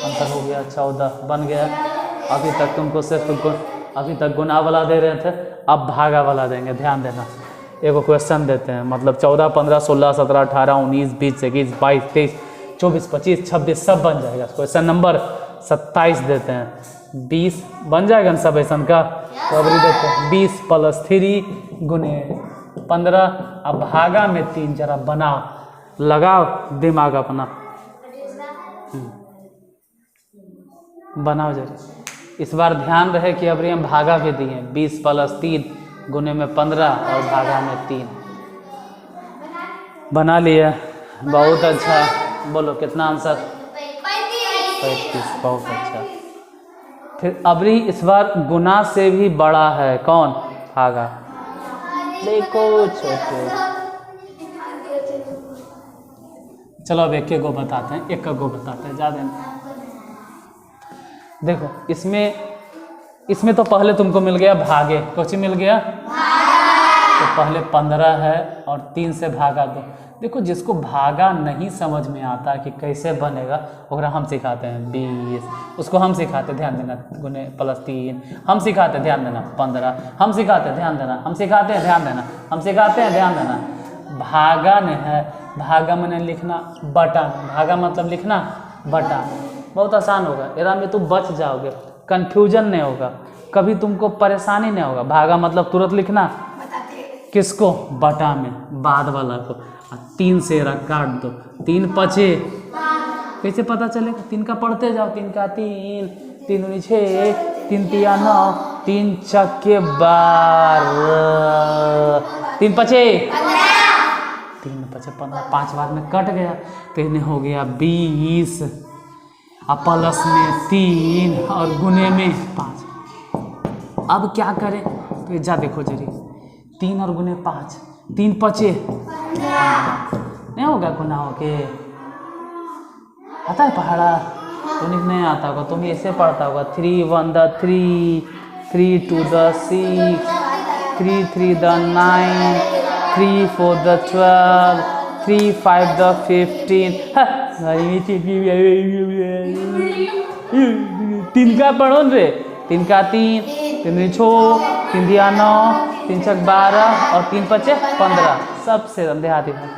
अंतर हो गया 14 बन गया। अभी तक तुमको सिर्फ अभी तक गुना वाला दे रहे थे, अब भागा वाला देंगे, ध्यान देना। एगो क्वेश्चन देते हैं, मतलब 14 15 16 17 18 19 20 21 22 23 24 25 26 सब बन जाएगा। क्वेश्चन नंबर 27 देते हैं, 20 बन जाएगा ना सब ऐसा का। तो अभी देखो 20 + 3 गुने 15, अब भागा में 3, जरा बनाओ, लगाओ दिमाग अपना, बनाओ जरा। इस बार ध्यान रहे कि अब हम भागा भी दिए, 20 + 3 गुने में 15 और भागा में 3 बना लिया। बहुत अच्छा, बोलो कितना आंसर, 35। बहुत अच्छा। फिर अबरी इस बार गुना से भी बड़ा है कौन, भागा। देखो छोटे, चलो अब एक गो बताते हैं, एक गो बताते हैं, ज़्यादा नहीं। देखो इसमें तो पहले तुमको मिल गया भागे, कुछ मिल गया, तो पहले 15 है और 3 से भागा 2। देखो जिसको भागा नहीं समझ में आता कि कैसे बनेगा, ओकरा हम सिखाते हैं 20, उसको हम सिखाते ध्यान देना, गुने +3 हम सिखाते ध्यान देना, 15 हम सिखाते ध्यान देना, हम सिखाते हैं ध्यान देना, हम सिखाते हैं ध्यान देना। भागा में है, भागा मैंने लिखना बटा, भागा मतलब लिखना बटा, बहुत आसान होगा, एरा में तुम बच जाओगे, कन्फ्यूजन नहीं होगा, कभी तुमको परेशानी नहीं होगा। भागा मतलब तुरंत लिखना, किसको, बटा में, बाद वाला को, 3 से काट दो, 3 पचे, कैसे पता चलेगा, 3 का पढ़ते जाओ, 3 का 3, 3 दूनी 6, 3 तिया 9, 3 चक्के 12, 3 पचे 3 पचे 15, 5 बार में कट गया तो इन्हें हो गया 20, अब प्लस में 3 और गुने में 5। अब क्या करें, तो जा देखो जरी, 3 और गुने 5, 3 पचे नहीं होगा, गुना हो के आता है पहाड़ा, तुम्हें नहीं आता होगा, तुम ऐसे पढ़ता होगा, 3 1 the 3, 3 2 the 6, 3 3 the 9, 3 4 the 12, 3 5 the 15। 3 का पढ़ो रे, 3 का 3, 3 6, 3 दिया 9, 3 छक 12 और 3 पचे 15, सबसे देहाती है।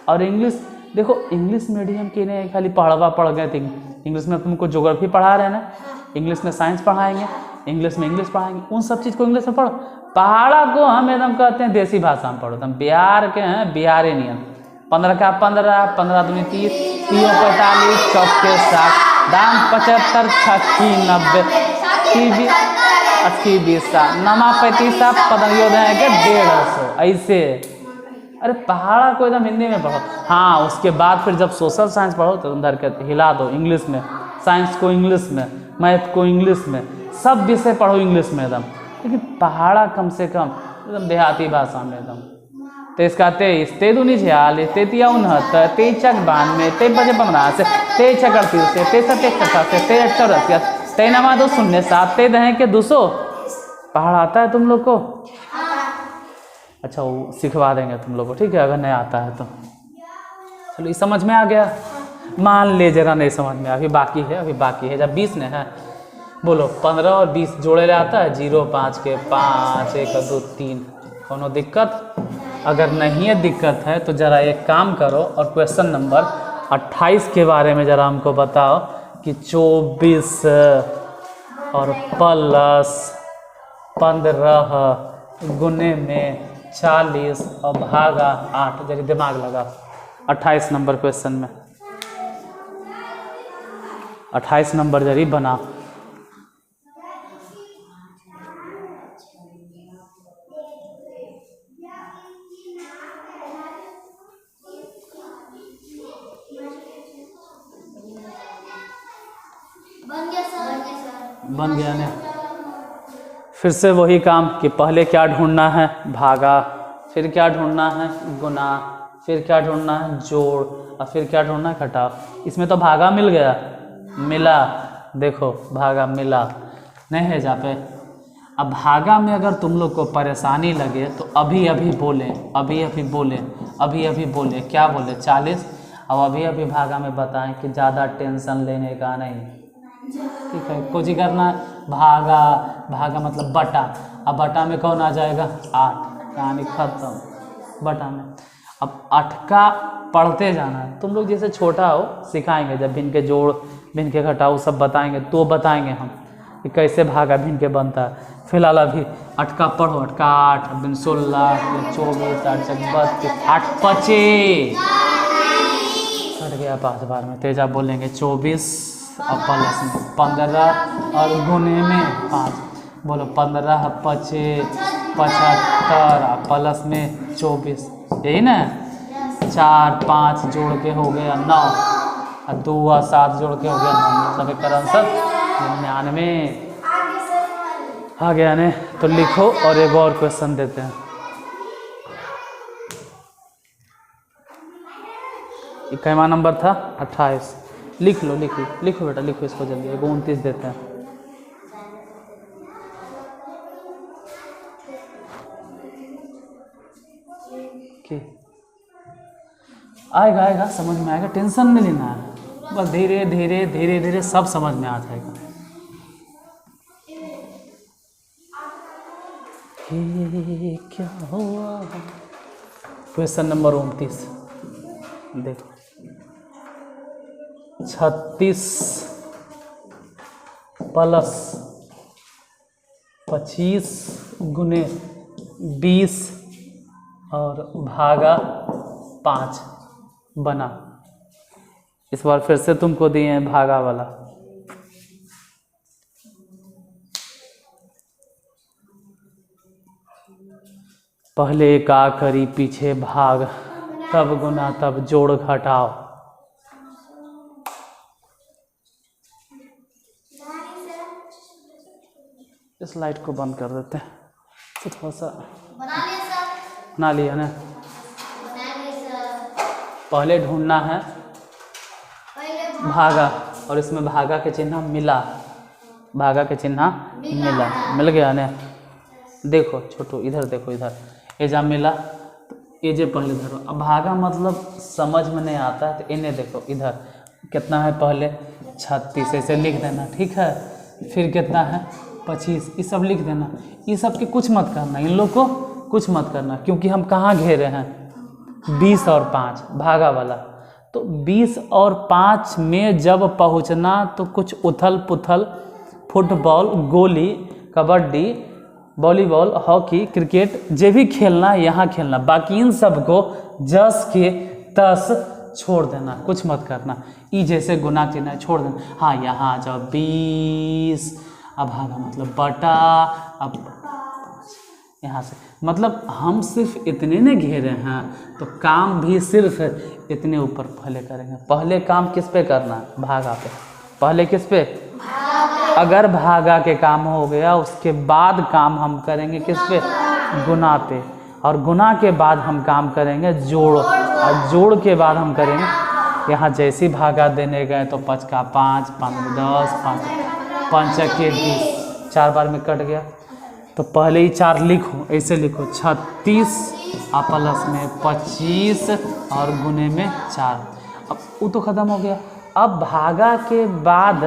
और इंग्लिश देखो, इंग्लिश मीडियम के ने खाली पढ़वा पढ़ गए थे, इंग्लिश में तुमको ज्योग्राफी पढ़ा रहे हैं ना, इंग्लिश में साइंस पढ़ाएंगे, इंग्लिश में इंग्लिश पढ़ाएंगे, उन सब चीज़ को इंग्लिश में पढ़ो। पहाड़ा को हम एकदम कहते हैं देसी भाषा में पढ़ो, हम बिहार के हैं, बिहारी नियम, 15 का 15, 15 दूनी 30, 3 45, चौके 60, दाम 75, 6 90, 80 20 नमा 35 पतंगियों देंगे 150, ऐसे। अरे पहाड़ा को एकदम हिंदी में पढ़ो। हाँ, उसके बाद फिर जब सोशल साइंस पढ़ो तो उधर के हिला दो इंग्लिश में, साइंस को इंग्लिश में, मैथ को इंग्लिश में, सब विषय पढ़ो इंग्लिश में एकदम। लेकिन पहाड़ा कम से कम एकदम देहाती भाषा में एकदम। 23 का 23, 23 दूनी 46, 33 69, 23 छक 92, 23 बजे 15 से, 23 छक 38 से, 23 27 88, 23 88, 23 नमा 2 0 7, 23 दहें के 200। पहाड़ आता है तुम लोग को? अच्छा, वो सिखवा देंगे तुम लोग को, ठीक है, अगर नहीं आता है तो। चलो ये समझ में आ गया। मान ले जरा नहीं समझ में, अभी बाकी है, अभी बाकी है। जब 20 ने है, बोलो 15 और 20 जोड़े ले आता है 0 5 के 5 1 2 3। कोनो दिक्कत? अगर नहीं है दिक्कत है तो ज़रा एक काम करो और क्वेश्चन नंबर 28 के बारे में ज़रा हमको बताओ कि 24 और प्लस 15 गुने में 40 और भागा 8, जरा दिमाग लगा। 28 नंबर क्वेश्चन में 28 नंबर जरी बना। बन गया सर। बन गया ने? फिर से वही काम कि पहले क्या ढूंढना है, भागा, फिर क्या ढूंढना है, गुना, फिर क्या ढूंढना है, जोड़, और फिर क्या ढूंढना है, घटाव। इसमें तो भागा मिल गया, मिला, देखो भागा मिला, नहीं है जहाँ पे। अब भागा में अगर तुम लोग को परेशानी लगे तो अभी अभी बोले, अभी अभी बोले, अभी अभी बोले, क्या बोले, 40। अब अभी अभी भागा में बताएं कि ज़्यादा टेंशन लेने का नहीं, ठीक है। कुछ ही करना है, भागा, भागा मतलब बटा, अब बटा में कौन आ जाएगा, 8, कहानी खत्म बटा में। अब 8 का पढ़ते जाना है। तुम लोग जैसे छोटा हो सिखाएंगे, जब भिन्न के जोड़, भिन्न के घटाव सब बताएंगे तो बताएंगे हम कि कैसे भागा भिन्न के बनता है। फिलहाल अभी 8 का पढ़ो, 8 का 8, अब 16, 24, 8 32, 8 25, कट गया 5 बार में, तेजा बोलेंगे 24, और प्लस में 15, और गुने में 5, बोलो 15 25 75, और प्लस में 24, यही ना। 4 5 जोड़ के हो गया 9, और 2 और 7 जोड़ के हो गया 9, मतलब एक आंसर 99 आ गया ने। तो लिखो और एक और क्वेश्चन देते हैं। इक्कीसवां नंबर था 28, लिख लो, लिख लो, लिखो बेटा, लिखो इसको जल्दी। 29 देते हैं। आएगा आएगा, समझ में आएगा, टेंशन नहीं लेना है, बस धीरे धीरे धीरे धीरे सब समझ में आ जाएगा। हे क्या हुआ। क्वेश्चन नंबर 29 देखो, 36 प्लस 25 गुने 20 और भागा 5 बना। इस बार फिर से तुमको दिए हैं भागा वाला। पहले का करी पीछे भाग, तब गुना तब जोड़ घटाओ। इस लाइट को बंद कर देते हैं तो थोड़ा सा बना लिया ना। पहले ढूंढना है भागा, और इसमें भागा के चिन्ह मिला, भागा के चिन्ह मिला, मिल गया ना। देखो छोटू इधर देखो, इधर ये जा मिला तो ये जे पहले धरो। अब भागा मतलब समझ में नहीं आता है तो इन्हें देखो, इधर कितना है, पहले 36 ऐसे लिख देना, ठीक है। फिर कितना है 25, ये सब लिख देना। ये सब के कुछ मत करना, इन लोग को कुछ मत करना, क्योंकि हम कहाँ घेरे हैं, 20 और 5 भागा वाला। तो 20 और 5 में जब पहुँचना तो कुछ उथल पुथल, फुटबॉल, गोली, कबड्डी, वॉलीबॉल, हॉकी, क्रिकेट जे भी खेलना यहाँ खेलना, बाकी इन सबको जस के तस छोड़ देना, कुछ मत करना। ई जैसे गुना चिन्ह छोड़ देना। हाँ यहाँ आ जाओ 20, अब भागा मतलब बटा, अब यहाँ से मतलब हम सिर्फ इतने ने घेरे हैं तो काम भी सिर्फ इतने ऊपर पहले करेंगे। पहले काम किस पे करना है, भागा पे। पहले किस पे, अगर भागा के काम हो गया उसके बाद काम हम करेंगे किस पे, गुना पे। और गुना के बाद हम काम करेंगे जोड़, और जोड़ के बाद हम करेंगे यहाँ जैसी भागा देने गए तो 5 का 5, 5 10, 5 के 20, 4 बार में कट गया। तो पहले ही 4 लिखो, ऐसे लिखो 36 और प्लस में 25 और गुने में 4। अब वो तो ख़त्म हो गया। अब भागा के बाद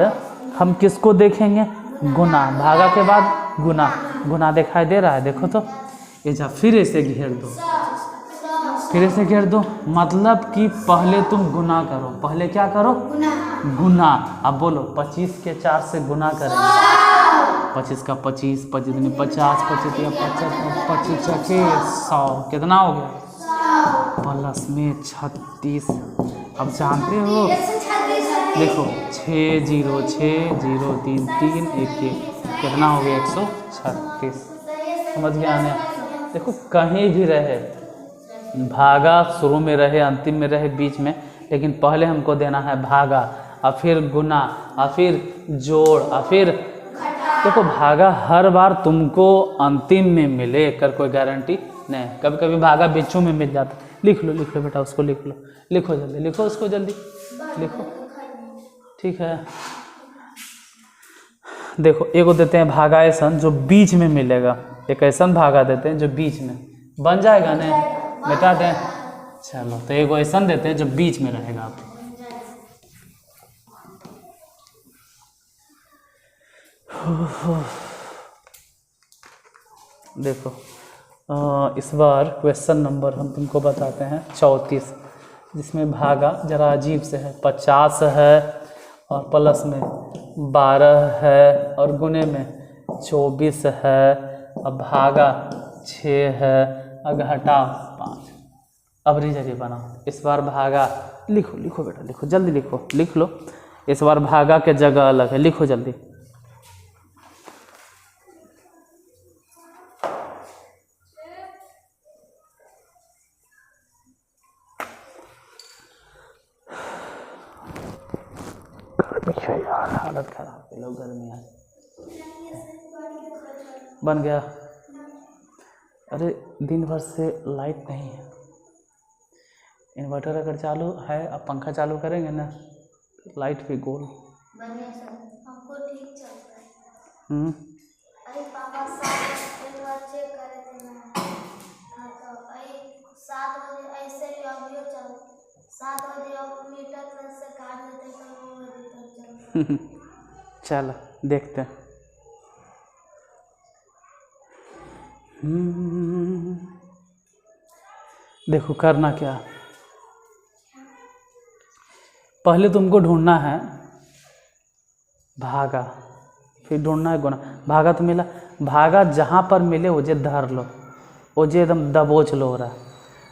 हम किसको देखेंगे, गुना। भागा के बाद गुना, गुना दिखाई दे रहा है, देखो तो ये जा फिर ऐसे घेर दो, फिर ऐसे घेर दो, मतलब कि पहले तुम गुना करो। पहले क्या करो, गुना। अब बोलो 25 के 4 से गुना करेंगे, 25 का 25, 25 दूनी 50, 25 या 50, 25 के 100, कितना हो गया, प्लस में 36। अब जानते हो, देखो 6 0 6 0 3 3 1 1, कितना हो गया 136। समझ गया ना। देखो कहीं भी रहे, भागा शुरू में रहे, अंतिम में रहे, बीच में, लेकिन पहले हमको देना है भागा, और फिर गुना, और फिर जोड़, और फिर देखो भागा हर बार तुमको अंतिम में मिले कर कोई गारंटी नहीं, कभी कभी भागा बीचों में मिल जाता। लिख लो बेटा, उसको लिख लो, लिखो जल्दी, लिखो उसको जल्दी लिखो। ठीक है, देखो एगो देते हैं भागा ऐसा जो बीच में मिलेगा, एक ऐसा भागा देते हैं जो बीच में बन जाएगा ना, मिटा दें। चलो तो एगो ऐसा देते हैं जो बीच में रहेगा। आप देखो इस बार क्वेश्चन नंबर हम तुमको बताते हैं 34, जिसमें भागा जरा अजीब से है, 50 है और प्लस में 12 है और गुने में 24 है, अब भागा 6 है, अब घटा 5। अब रिजल्ट बनाओ। इस बार भागा लिखो बेटा, लिखो जल्दी, लिख लो। इस बार भागा के जगह अलग है, लिखो जल्दी। यार हालत खराब है, लोग गर्मी आज बन गया। अरे दिन भर से लाइट नहीं है, इन्वर्टर अगर चालू है, अब पंखा चालू करेंगे ना, लाइट भी गोल बढ़िया सर, हमको ठीक चल रहा है। अरे पापा 7 बार चेक करे थे ना, हाँ तो 7 बजे ऐसे भी अभी चल 7 बजे अब मीटर से काट देते तो 9 बजे तक चल। चलो देखते हैं। देखो करना क्या, पहले तुमको ढूंढना है भागा, फिर ढूंढना है गुना। भागा तो मिला, भागा जहाँ पर मिले वो जे धर लो, वो जे एकदम दबोच लो रहा,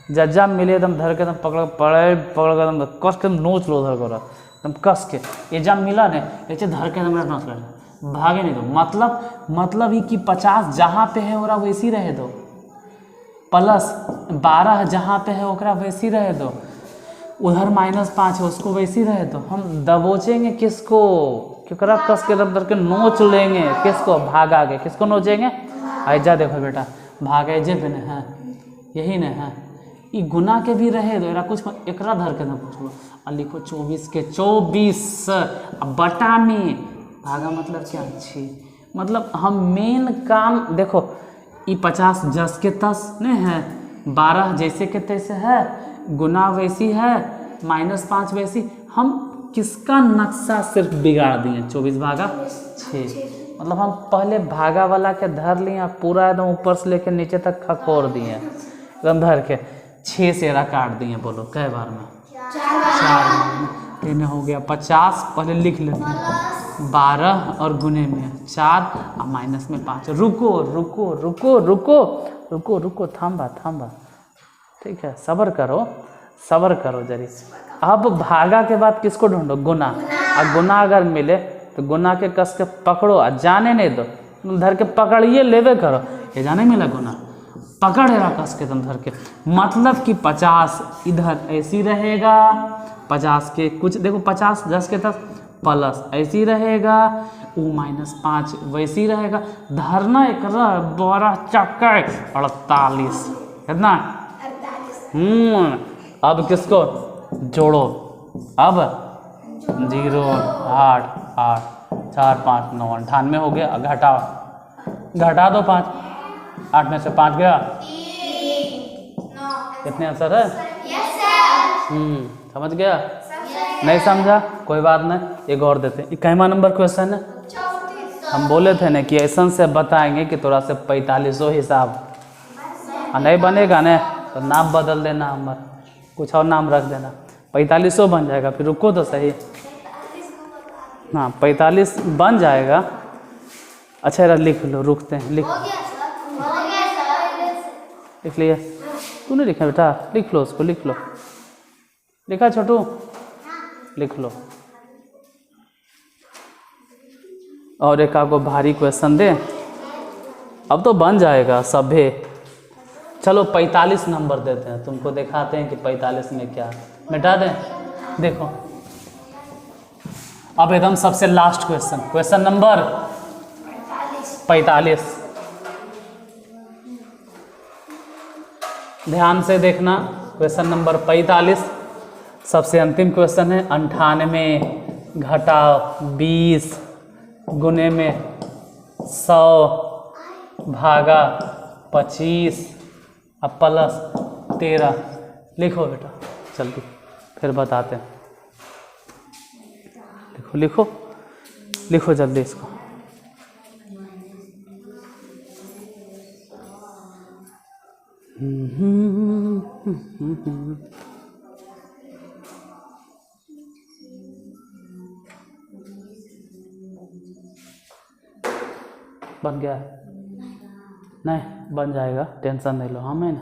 जज्जा मिले एकदम धर के एकदम पकड़ के एकदम कस के नोच लो धर को रहा, एकदम कस के। ये जब मिला ने ऐसे धर के एकदम नोच लेना, भागे नहीं दो। मतलब ही कि 50 जहाँ पे है ओकरा वैसी रहे दो, प्लस 12 जहाँ पे है ओकरा वैसी रहे दो, उधर -5 है उसको वैसी रहे दो। हम दबोचेंगे किसको, क्योंकि कस के दब धर के नोच लेंगे किसको, भागा के। किसको नोचेंगे, ऐजा देखो बेटा, भागे जे पे है यही न है, ये गुना के भी रहे दो, एरा कुछ एकरा धर के ना पूछो। और लिखो 24 के 24, अब बटा में भागा मतलब क्या, अच्छी मतलब हम मेन काम देखो, ये 50 जस के तस नहीं है, 12 जैसे के तैसे है, गुना वैसी है, -5 वैसी। हम किसका नक्शा सिर्फ बिगाड़ दिए, 24 भागा 6। मतलब हम पहले भागा वाला के धर लिए, पूरा एकदम ऊपर से लेकर नीचे तक खकोर दिए, एकदम धर के 6 से एरा काट दिए। बोलो कै बार में, 4 में। हो गया 50, पहले लिख लेते हैं, 12 और गुने में 4 और माइनस में 5। रुको, थाम्बा, ठीक है, सब्र करो जरी। अब भागा के बाद किसको ढूंढो, गुना। और गुना अगर मिले तो गुना के कस के पकड़ो और जाने नहीं दो, धर के पकड़िए लेवे करो। ये जाने मिला गुना, पकड़ रहा कस के तुम धर के, मतलब कि 50 इधर ऐसी रहेगा, 50 के कुछ देखो 50 10 के 10 प्लस ऐसी रहेगा, वो -5 वैसी रहेगा। धरना एक 12 चक्का 48 कितना, 48। अब किसको जोड़ो, अब 0 8 8 4 5 9 98 हो गया। घटा दो 5, 8 में से 5 गया, कितने आंसर है, समझ गया, नहीं समझा कोई बात नहीं, एक और देते हैं। इक्कीसवां नंबर क्वेश्चन है, हम बोले थे ना कि ऐसा से बताएंगे कि थोड़ा से 45 हिसाब, नहीं बनेगा ना तो नाम बदल देना, हमारा कुछ और नाम रख देना, 45 बन जाएगा। फिर रुको तो सही, हाँ 45 बन जाएगा। अच्छा यार लिख लो, रुकते हैं, लिख लिए, तू नहीं लिखा बेटा, लिख लो उसको, लिख लो, लिखा छोटू, लिख लो। और एक आपको भारी क्वेश्चन दे, अब तो बन जाएगा सभे। चलो 45 नंबर देते हैं, तुमको दिखाते हैं कि 45 में क्या, मिटा दें। देखो अब एकदम सबसे लास्ट क्वेश्चन नंबर 45। ध्यान से देखना, क्वेश्चन नंबर 45 सबसे अंतिम क्वेश्चन है। 98 घटाओ 20 गुने में 100 भागा 25 अब प्लस 13। लिखो बेटा जल्दी, फिर बताते हैं। लिखो लिखो लिखो जल्दी इसको। बन गया? नहीं बन जाएगा, टेंशन नहीं लो। हमें ना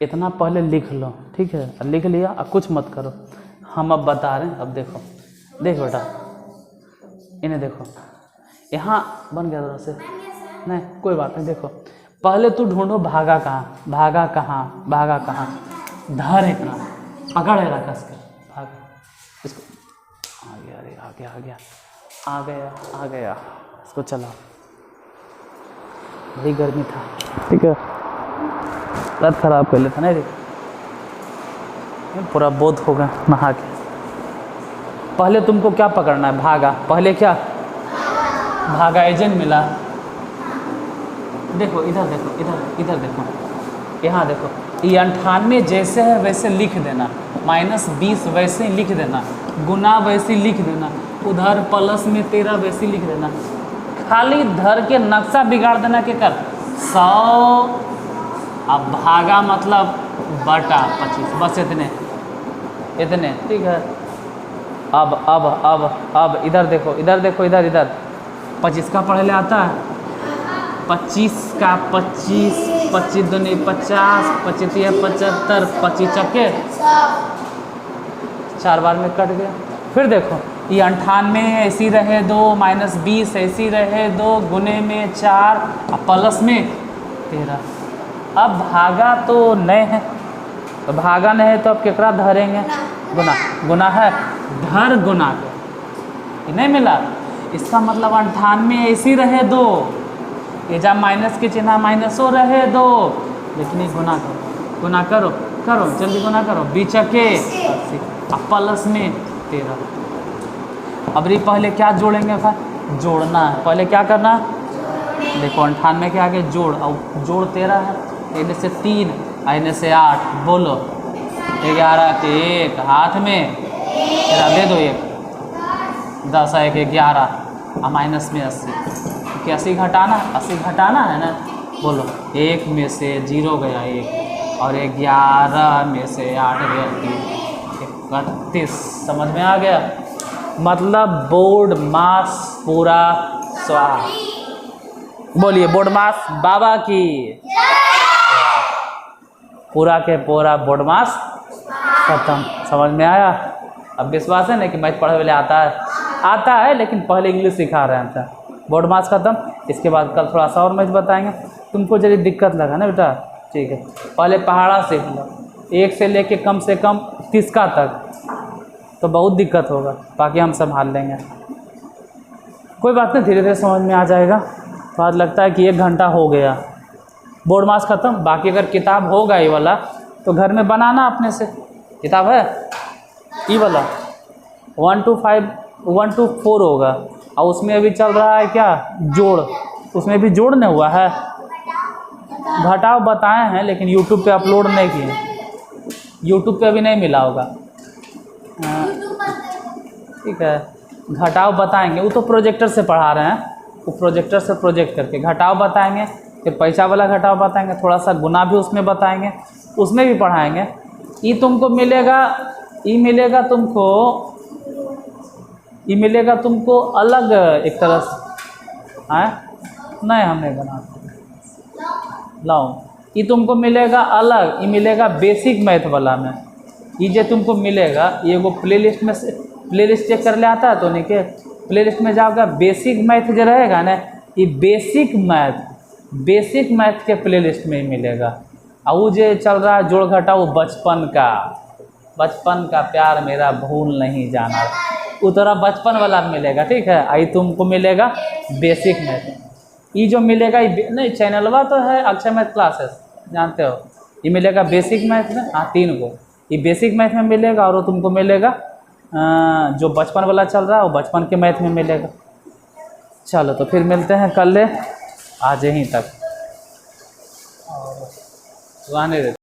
इतना पहले लिख लो, ठीक है? लिख लिया, अब कुछ मत करो, हम अब बता रहे हैं। अब देखो देखो बेटा, इन्हें देखो, यहाँ बन गया। से नहीं कोई बात नहीं। देखो पहले तू ढूंढो भागा कहाँ, भागा कहाँ, भागा कहाँ। धर है कहाँ, पकड़ है रखा इसके भागा। इसको आ गया, अरे आ गया आ गया आ गया आ गया। इसको चलाओ, बड़ी गर्मी था, ठीक है? रात खराब कर लेता नहीं, पूरा बोध होगा नहा के। पहले तुमको क्या पकड़ना है? भागा। पहले क्या भागा एजेंट मिला। देखो इधर देखो, इधर देखो, यहाँ देखो, ये 98 जैसे है वैसे लिख देना, -20 वैसे ही लिख देना, गुना वैसे ही लिख देना, उधर प्लस में 13 वैसे ही लिख देना। खाली धर के नक्शा बिगाड़ देना के कर 100 अब भागा मतलब बटा 25, बस इतने इतने, ठीक है? अब इधर देखो, इधर 25 का पढ़े ले आता है? 25 का 25, 25 दूनी 50, 25 या 75, 25 चक्के 4 बार में कट गया। फिर देखो ये 98 ऐसी रहे 2, -20 ऐसी रहे 2, गुने में 4 और प्लस में 13। अब भागा तो नहीं है, तो भागा नहीं है तो अब केकरा धरेंगे? गुना। गुना है, धर गुना के, नहीं मिला। इसका मतलब 98 ऐसी रहे 2, ये जब माइनस के चिन्ह माइनसो रहे 2, लेकिन ये गुना करो, गुना करो करो जल्दी गुना करो। 20 के 80 अब प्लस में 13। अब ये पहले क्या जोड़ेंगे? फिर जोड़ना है, पहले क्या करना? देखो 98 के आगे जोड़, और जोड़ 13 है, इन्हें से 3 इन्हें से 8, बोलो 11 के 1 हाथ में, तेरा दे दो 1, 10 1 11 और माइनस में 80, क्योंकि 80 घटाना है ना। बोलो 1 में से 0 गया 1 और 11 में से 8 गया 3, 31। समझ में आ गया? मतलब बोर्ड मास पूरा स्वाहा। बोलिए बोर्ड मास बाबा की, पूरा के पूरा बोर्ड मास खत्म। समझ में आया? अब विश्वास है ना कि मैथ पढ़े वाले आता है, लेकिन पहले इंग्लिश सिखा रहे हैं। बोर्ड मास खत्म, इसके बाद कल थोड़ा सा और मैथ बताएंगे। तुमको जल्दी दिक्कत लगा ना बेटा, ठीक है? पहले पहाड़ा सीख लो, 1 से लेके कम से कम 30 का तक, तो बहुत दिक्कत होगा, बाकी हम संभाल लेंगे। कोई बात नहीं, धीरे धीरे समझ में आ जाएगा। तो आज लगता है कि 1 घंटा हो गया। बोर्ड मास खत्म। बाकी अगर किताब होगा ये वाला तो घर में बनाना अपने से। किताब है ये वाला 1 to 5, 1 to 4 होगा, और उसमें अभी चल रहा है क्या? जोड़। उसमें भी जोड़ नहीं हुआ है, घटाव बताए हैं लेकिन यूट्यूब पे अपलोड नहीं किए, यूट्यूब पे अभी नहीं मिला होगा। ठीक है, घटाव बताएंगे, वो तो प्रोजेक्टर से पढ़ा रहे हैं, वो प्रोजेक्टर से प्रोजेक्ट करके घटाव बताएंगे, फिर पैसा वाला घटाव बताएंगे, थोड़ा सा गुना भी उसमें बताएंगे, उसमें भी पढ़ाएंगे। ये तुमको मिलेगा, ये मिलेगा तुमको अलग एक तरह से। नहीं हम नहीं बनाते, लाओ ये तुमको मिलेगा अलग, ये मिलेगा बेसिक मैथ वाला में। ये जो तुमको मिलेगा ये वो प्लेलिस्ट में से, प्लेलिस्ट चेक कर ले आता है तो नहीं के प्लेलिस्ट में जाओगे, बेसिक मैथ जो रहेगा ना, ये बेसिक मैथ के प्लेलिस्ट में ही मिलेगा। और वो जो चल रहा है जोड़ घटा, वो बचपन का प्यार मेरा भूल नहीं जाना, वो तोरा बचपन वाला मिलेगा। ठीक है, आई तुमको मिलेगा बेसिक मैथ। ये जो मिलेगा ये नहीं चैनलवा तो है अक्षय मैथ क्लासेस, जानते हो। ये मिलेगा बेसिक मैथ में, हाँ 3 को ये बेसिक मैथ में मिलेगा, और वो तुमको मिलेगा जो बचपन वाला चल रहा है वो बचपन के मैथ में मिलेगा। चलो तो फिर मिलते हैं कल आज यहीं तक, और आने देते।